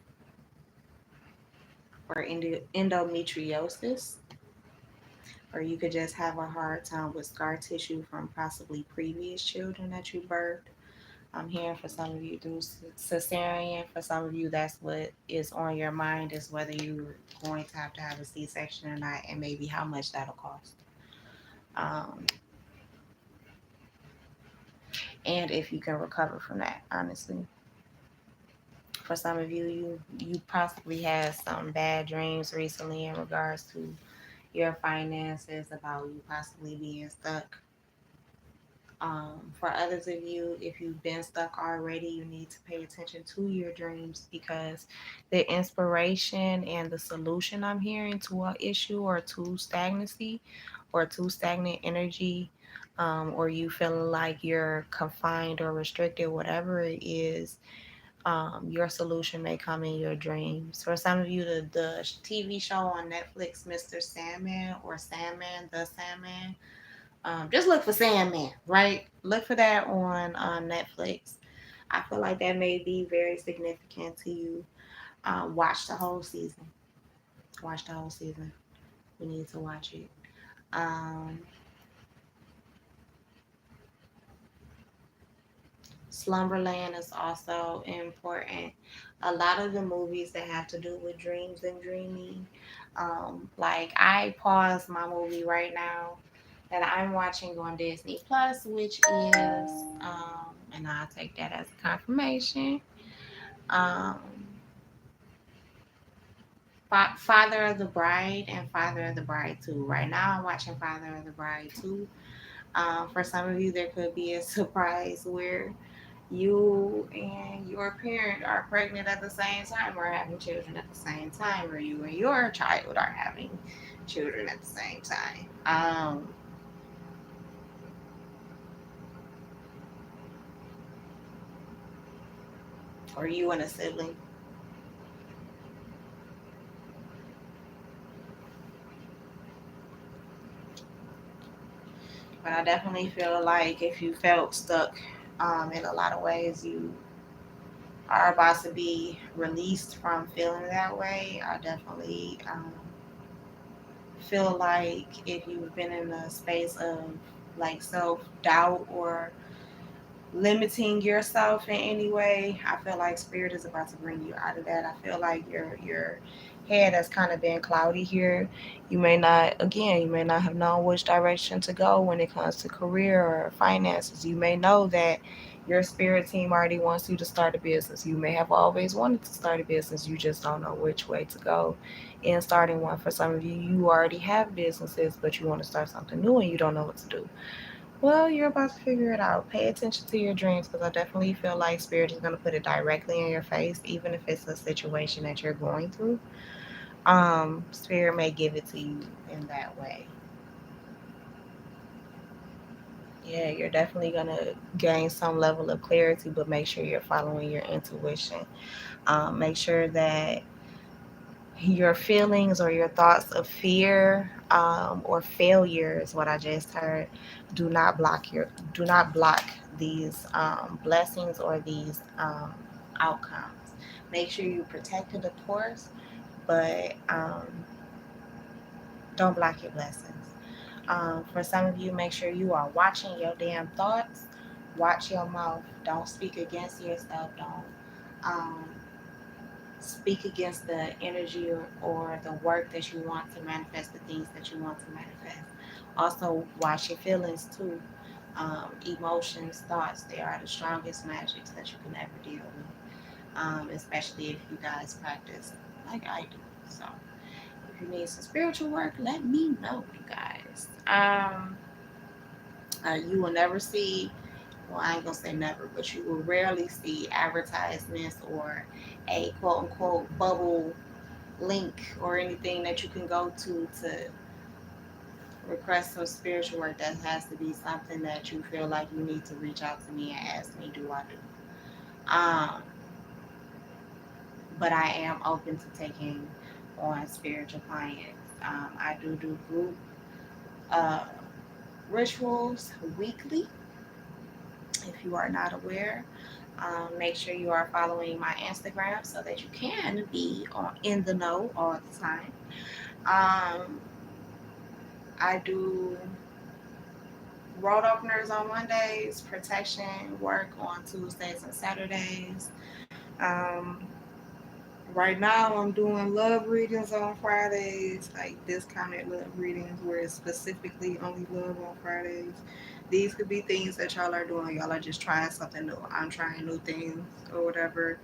or endometriosis, or you could just have a hard time with scar tissue from possibly previous children that you birthed. I'm hearing for some of you through cesarean. For some of you, that's what is on your mind is whether you're going to have a C-section or not, and maybe how much that'll cost. Um, and if you can recover from that, honestly. For some of you, you possibly had some bad dreams recently in regards to your finances, about you possibly being stuck. For others of you, if you've been stuck already, you need to pay attention to your dreams, because the inspiration and the solution I'm hearing to an issue or to stagnancy or to stagnant energy, or you feeling like you're confined or restricted, whatever it is, your solution may come in your dreams. For some of you, the TV show on Netflix, Mr. Sandman or Sandman, the Sandman, just look for Sandman, right? Look for that on Netflix. I feel like that may be very significant to you. Watch the whole season. Watch the whole season. We need to watch it. Um, Slumberland is also important. A lot of the movies that have to do with dreams and dreaming, like I paused my movie right now that I'm watching on Disney Plus, which is, and I'll take that as a confirmation. Um, Father of the Bride and Father of the Bride 2. Right now, I'm watching Father of the Bride 2. For some of you, there could be a surprise where you and your parent are pregnant at the same time or having children at the same time, or you and your child are having children at the same time. Or you and a sibling. But I definitely feel like if you felt stuck in a lot of ways, you are about to be released from feeling that way. I definitely feel like if you've been in a space of like self doubt or limiting yourself in any way, I feel like spirit is about to bring you out of that. I feel like you're head has kind of been cloudy here. You may not have known which direction to go when it comes to career or finances. You may know that your spirit team already wants you to start a business. You may have always wanted to start a business. You just don't know which way to go in starting one. For some of you, you already have businesses, but you want to start something new and you don't know what to do. Well, you're about to figure it out. Pay attention to your dreams because I definitely feel like spirit is going to put it directly in your face, even if it's a situation that you're going through. Spirit may give it to you in that way. Yeah, you're definitely going to gain some level of clarity, but make sure you're following your intuition. Make sure that your feelings or your thoughts of fear or failure is what I just heard. Do not block these blessings or these outcomes. Make sure you protect it, of course, but don't block your blessings. For some of you, make sure you are watching your damn thoughts. Watch your mouth. Don't speak against yourself. Don't um, speak against the energy or the work that you want to manifest, the things that you want to manifest. Also, watch your feelings too. Emotions, thoughts, they are the strongest magics that you can ever deal with, especially if you guys practice like I do. So, if you need some spiritual work, let me know, you guys. You will never see, well, I ain't gonna say never, but you will rarely see advertisements or a quote unquote bubble link or anything that you can go to request some spiritual work. That has to be something that you feel like you need to reach out to me and ask me, do I do? But I am open to taking on spiritual clients. I do group uh, rituals weekly. If you are not aware, make sure you are following my Instagram so that you can be in the know all the time. Um, I do road openers on Mondays, protection work on Tuesdays and Saturdays. Um, right now, I'm doing love readings on Fridays, like discounted love readings where it's specifically only love on Fridays. These could be things that y'all are doing. Y'all are just trying something new. I'm trying new things or whatever,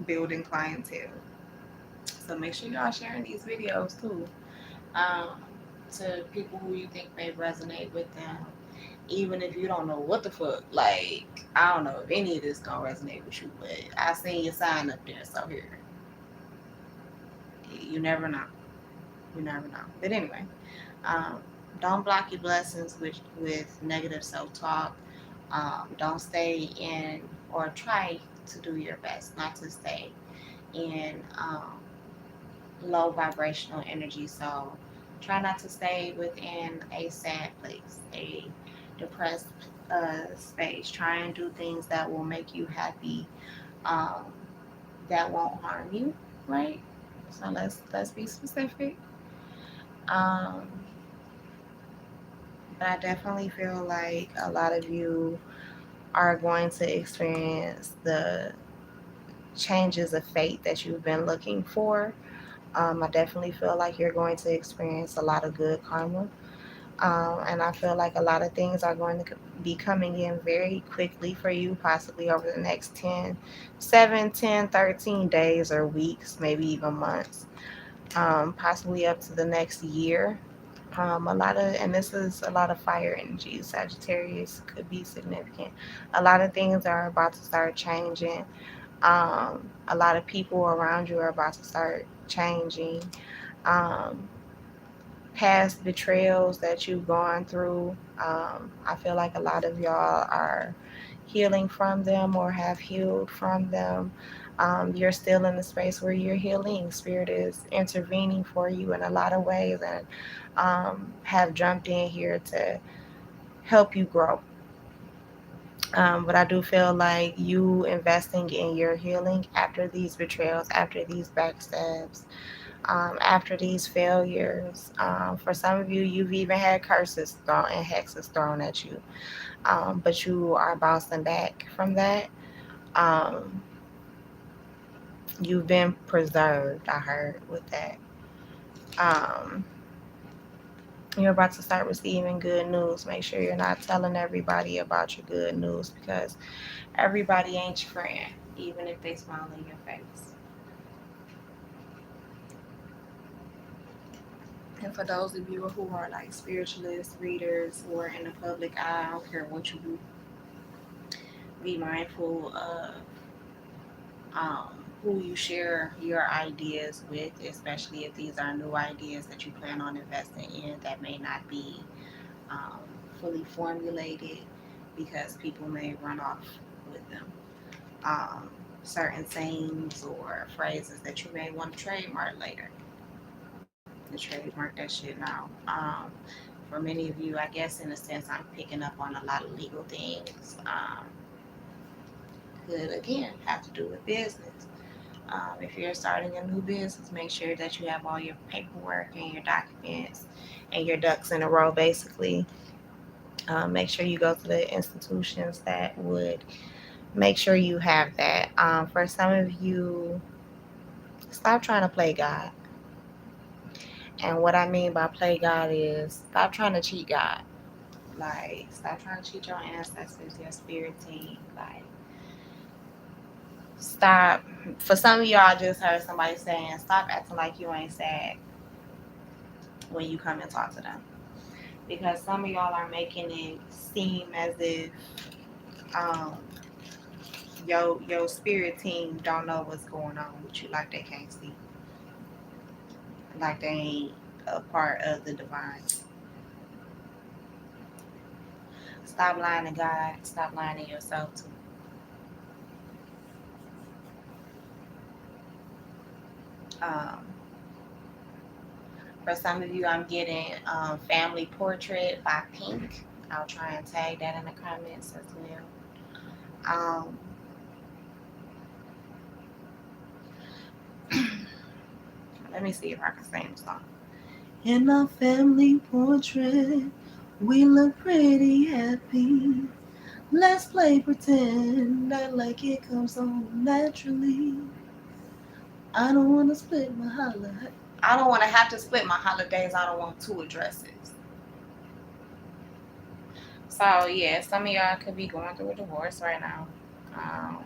building clientele. So make sure y'all sharing these videos too, um, to people who you think may resonate with them, even if you don't know what the fuck. Like, I don't know if any of this gonna resonate with you, but I seen your sign up there, so here. You never know. You never know. But anyway, um, don't block your blessings with negative self talk. Don't stay in, or try to do your best not to stay in low vibrational energy. So try not to stay within a sad place, a depressed space. Try and do things that will make you happy, um, that won't harm you, right? So let's be specific. Um, but I definitely feel like a lot of you are going to experience the changes of fate that you've been looking for. I definitely feel like you're going to experience a lot of good karma. And I feel like a lot of things are going to be coming in very quickly for you, possibly over the next 13 days or weeks, maybe even months, possibly up to the next year. And this is a lot of fire energy. Sagittarius could be significant. A lot of things are about to start changing. A lot of people around you are about to start changing. Um, Past betrayals that you've gone through. I feel like a lot of y'all are healing from them or have healed from them. You're still in the space where you're healing. Spirit is intervening for you in a lot of ways and have jumped in here to help you grow. But I do feel like you investing in your healing after these betrayals, after these backstabs, after these failures. For some of you, you've even had curses thrown and hexes thrown at you, but you are bouncing back from that. Um, you've been preserved, I heard with that. Um, you're about to start receiving good news. Make sure you're not telling everybody about your good news because everybody ain't your friend, even if they smile in your face. And for those of you who are like spiritualists, readers, or in the public eye, I don't care what you do, be mindful of who you share your ideas with, especially if these are new ideas that you plan on investing in that may not be um, fully formulated because people may run off with them. Um, Certain sayings or phrases that you may want to trademark later. To trademark that shit now. For many of you, I guess in a sense, I'm picking up on a lot of legal things. Could again have to do with business. If you're starting a new business, make sure that you have all your paperwork and your documents and your ducks in a row, basically. Make sure you go to the institutions that would make sure you have that. For some of you, stop trying to play God. And what I mean by play God is stop trying to cheat God. Like, stop trying to cheat your ancestors, your spirit team. Like, stop. For some of y'all, I just heard somebody saying, stop acting like you ain't sad when you come and talk to them. Because some of y'all are making it seem as if um, your spirit team don't know what's going on with you, like they can't see, like they ain't a part of the divine. Stop lying to God. Stop lying to yourself too. Um, for some of you, I'm getting Family Portrait by Pink. I'll try and tag that in the comments as well. Um, Let me see if I can sing the song. In our family portrait, we look pretty happy. Let's play pretend, act like it comes on naturally. I don't want to split my holiday. I don't want to have to split my holidays. I don't want two addresses. So yeah, some of y'all could be going through a divorce right now, um,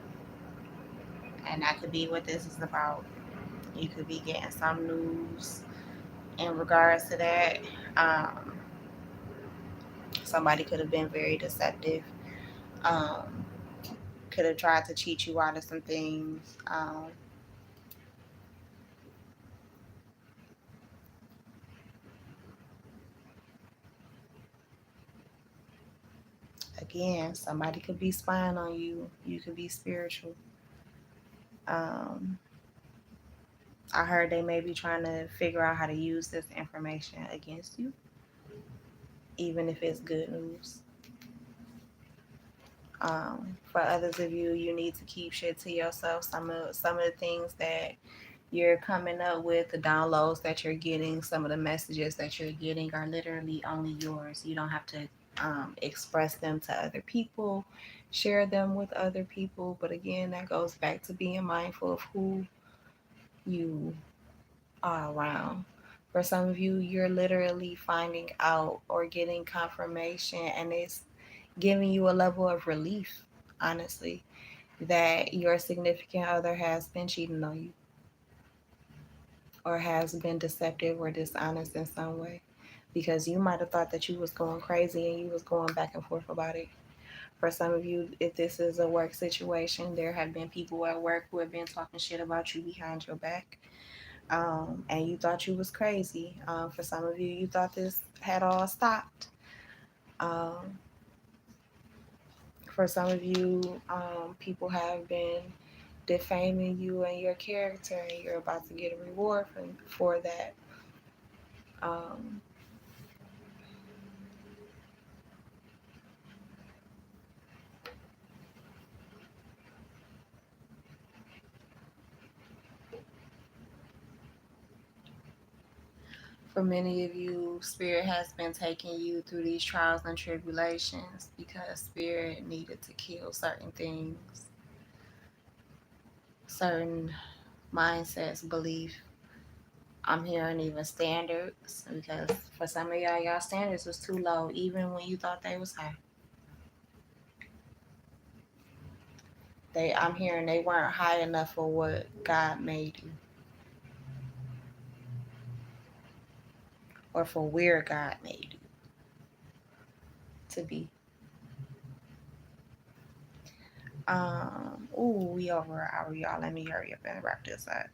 and that could be what this is about. You could be getting some news in regards to that. Um, Somebody could have been very deceptive. Um, could have tried to cheat you out of some things. Again, somebody could be spying on you. You could be spiritual. Um, I heard they may be trying to figure out how to use this information against you, even if it's good news. For others of you, you need to keep shit to yourself. Some of the things that you're coming up with, the downloads that you're getting, some of the messages that you're getting are literally only yours. You don't have to express them to other people, share them with other people. But again, that goes back to being mindful of who you are around. For some of you, you're literally finding out or getting confirmation, and it's giving you a level of relief, honestly, that your significant other has been cheating on you or has been deceptive or dishonest in some way, because you might have thought that you was going crazy and you was going back and forth about it. For some of you, if this is a work situation, there have been people at work who have been talking shit about you behind your back, and you thought you was crazy. For some of you, you thought this had all stopped. um, for some of you, people have been defaming you and your character, and you're about to get a reward for that. um, For many of you, Spirit has been taking you through these trials and tribulations because Spirit needed to kill certain things, certain mindsets, belief, I'm hearing even standards because for some of y'all standards was too low, even when you thought they was high. I'm hearing they weren't high enough for what God made you or for where God made you to be. We over an hour, y'all. Let me hurry up and wrap this up.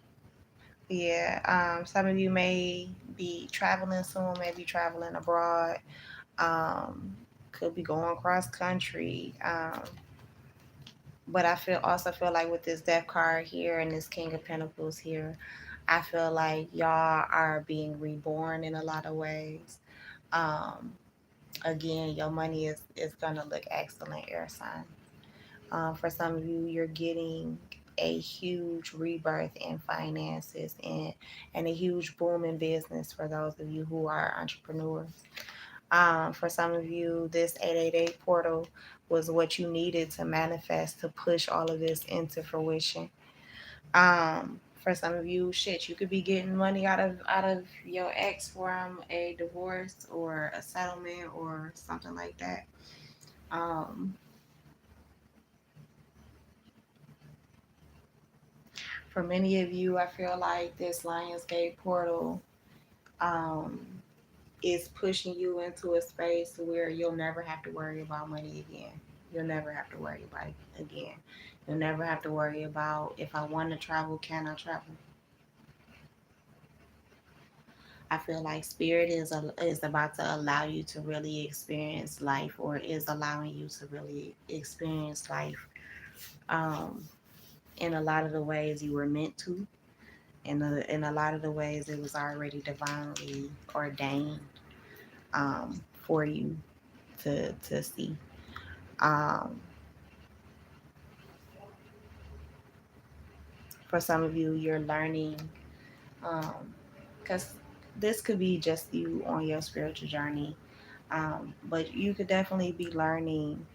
Yeah. Some of you may be traveling soon, maybe traveling abroad. Um, could be going cross country. But I also feel like with this Death card here and this King of Pentacles here, I feel like y'all are being reborn in a lot of ways. Um, Again, your money is gonna look excellent, air sign. For some of you, you're getting a huge rebirth in finances and a huge boom in business for those of you who are entrepreneurs. For some of you, this 888 portal was what you needed to manifest to push all of this into fruition. For some of you, shit, you could be getting money out of your ex from a divorce or a settlement or something like that. Um, for many of you, I feel like this Lionsgate portal um, is pushing you into a space where you'll never have to worry about money again. You'll never have to worry about it again. You'll never have to worry about if I want to travel, can I travel? I feel like spirit is about to allow you to really experience life, or is allowing you to really experience life um, in a lot of the ways you were meant to. In a lot of the ways it was already divinely ordained for you to see. Um, for some of you, you're learning because this could be just you on your spiritual journey, but you could definitely be learning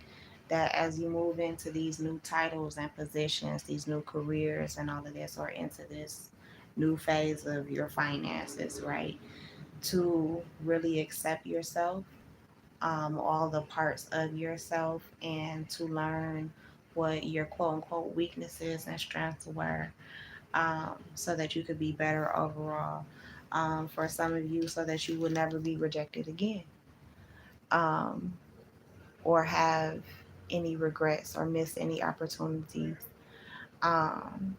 that as you move into these new titles and positions, these new careers and all of this, or into this new phase of your finances, right? To really accept yourself, all the parts of yourself, and to learn what your quote unquote weaknesses and strengths were, so that you could be better overall. For some of you, so that you would never be rejected again, um, or have any regrets or miss any opportunities. Um,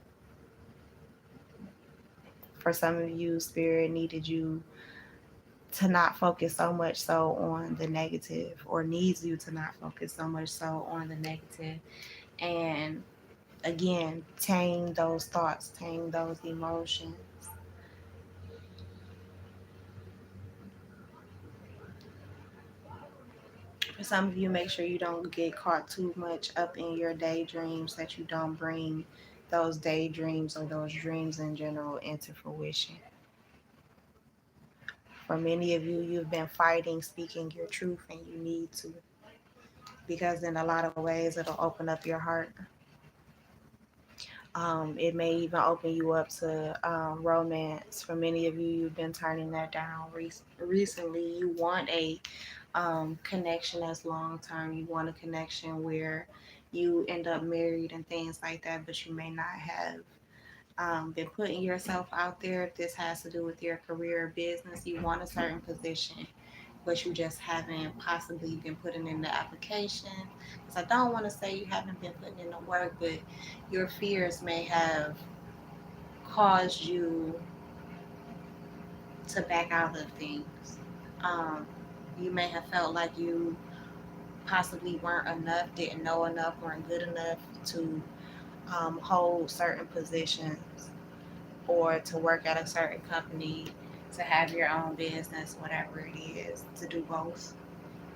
for some of you, Spirit needed you to not focus so much so on the negative, or needs you to not focus so much so on the negative. And again, tame those thoughts, tame those emotions. For some of you, make sure you don't get caught too much up in your daydreams, that you don't bring those daydreams or those dreams in general into fruition. For many of you, you've been fighting speaking your truth, and you need to, because in a lot of ways it'll open up your heart. It may even open you up to romance. For many of you, you've been turning that down recently. You want a connection that's long term. You want a connection where you end up married and things like that, but you may not have been putting yourself out there. If this has to do with your career or business, you want a certain position, but you just haven't possibly been putting in the application. Because I don't want to say you haven't been putting in the work, but your fears may have caused you to back out of things. Um, you may have felt like you possibly weren't enough, didn't know enough, weren't good enough to hold certain positions, or to work at a certain company, to have your own business, whatever it is, to do both.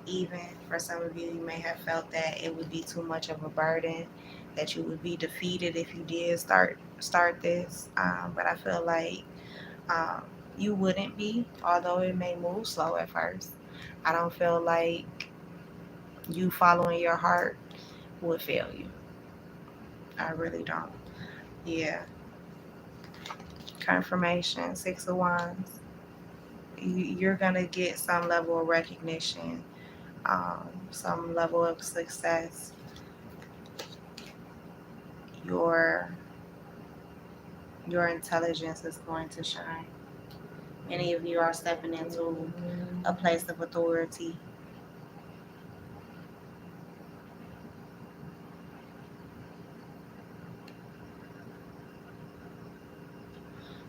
Even for some of you, you may have felt that it would be too much of a burden, that you would be defeated if you did start this. But I feel like um, you wouldn't be, although it may move slow at first. I don't feel like you following your heart would fail you. I really don't. Yeah. confirmation, 6 of Wands. You're gonna get some level of recognition, some level of success. Your your intelligence is going to shine. Many of you are stepping into a place of authority.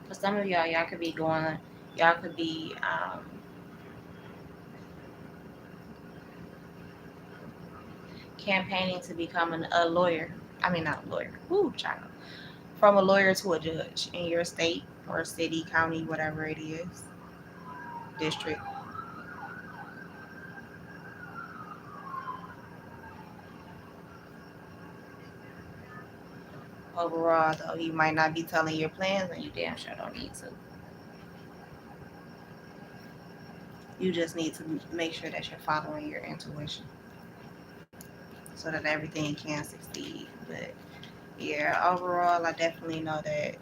For some of y'all could be y'all could be campaigning to become a lawyer. I mean, not a lawyer. Ooh, child. From a lawyer to a judge in your state or city, county, whatever it is, district. Overall, though, you might not be telling your plans, and you damn sure don't need to. You just need to make sure that you're following your intuition so that everything can succeed. But yeah, overall, I definitely know that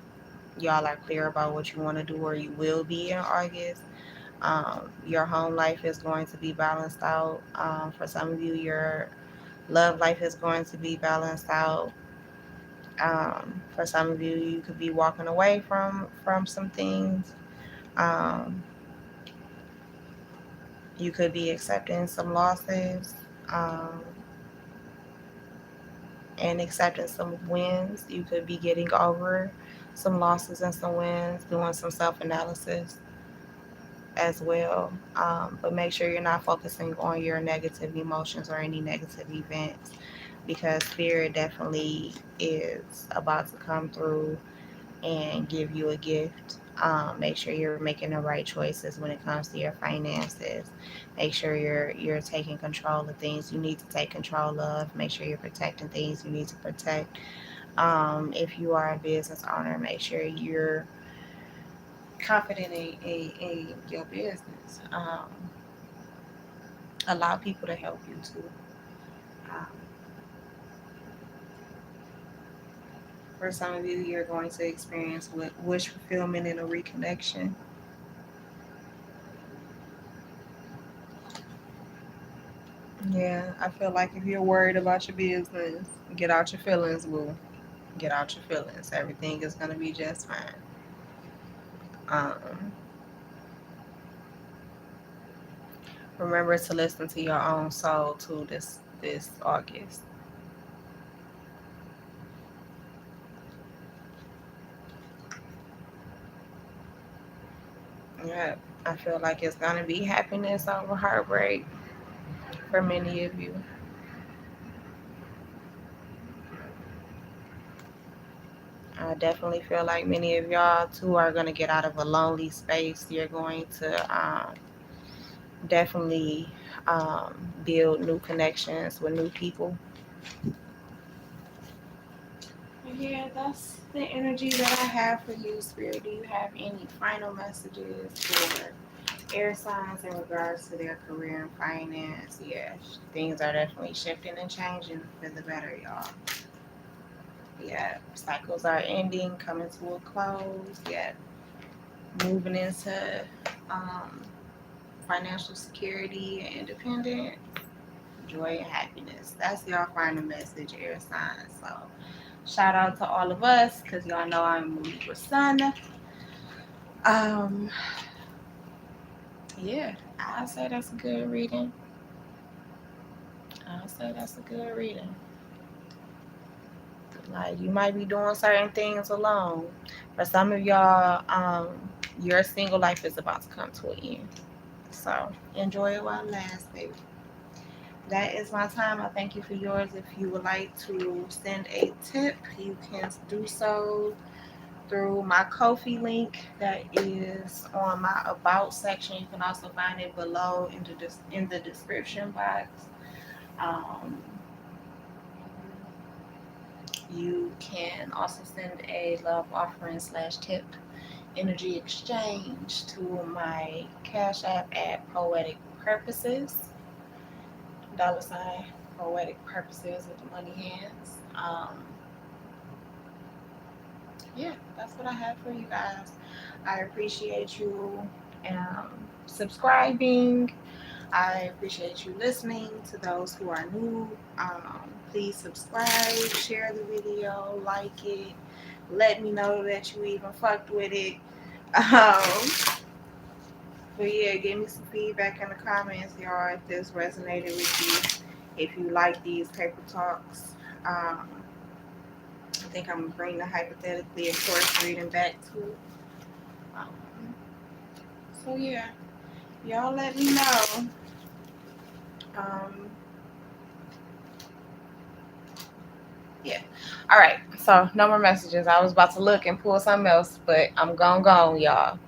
y'all are clear about what you want to do or you will be in August. Your home life is going to be balanced out. For some of you, your love life is going to be balanced out. For some of you, you could be walking away from some things. Um, you could be accepting some losses, um, and accepting some wins. You could be getting over some losses and some wins, doing some self analysis as well. But make sure you're not focusing on your negative emotions or any negative events, because spirit definitely is about to come through and give you a gift. Make sure you're making the right choices when it comes to your finances. Make sure you're taking control of things you need to take control of. Make sure you're protecting things you need to protect. If you are a business owner, make sure you're confident in your business. Allow people to help you too. Um, for some of you, you're going to experience wish fulfillment and a reconnection. Yeah, I feel like if you're worried about your business, get out your feelings, boo. Get out your feelings. Everything is gonna be just fine. Um, Remember to listen to your own soul too this August. Yeah, I feel like it's gonna be happiness over heartbreak for many of you. I definitely feel like many of y'all too are gonna get out of a lonely space. You're going to definitely build new connections with new people. Yeah, that's the energy that I have for you, Spirit. Do you have any final messages for air signs in regards to their career and finance? Yeah, things are definitely shifting and changing for the better, y'all. Yeah, cycles are ending, coming to a close. Yeah, moving into um, financial security and independence, joy and happiness. That's your final message, air signs. So shout out to all of us, because y'all know I'm a Libra sun. Um, yeah, I'll say that's a good reading. I'll say that's a good reading. Like, you might be doing certain things alone. For some of y'all, your single life is about to come to an end. So enjoy it while it lasts, baby. That is my time. I thank you for yours. If you would like to send a tip, you can do so through my Ko-fi link that is on my About section. You can also find it below in the description box. Um, you can also send a love offering / tip energy exchange to my Cash App at Poetic Purposes, $ Poetic Purposes with the money hands. yeah, that's what I have for you guys. I appreciate you um, subscribing. I appreciate you listening. To those who are new, please subscribe, share the video, like it. Let me know that you even fucked with it. Um, but yeah, give me some feedback in the comments, y'all, if this resonated with you. If you like these paper talks, I think I'm gonna bring the hypothetically, of course, reading back to it. Um, so yeah, y'all let me know. Um, yeah. All right. So no more messages. I was about to look and pull something else, but I'm gone, y'all.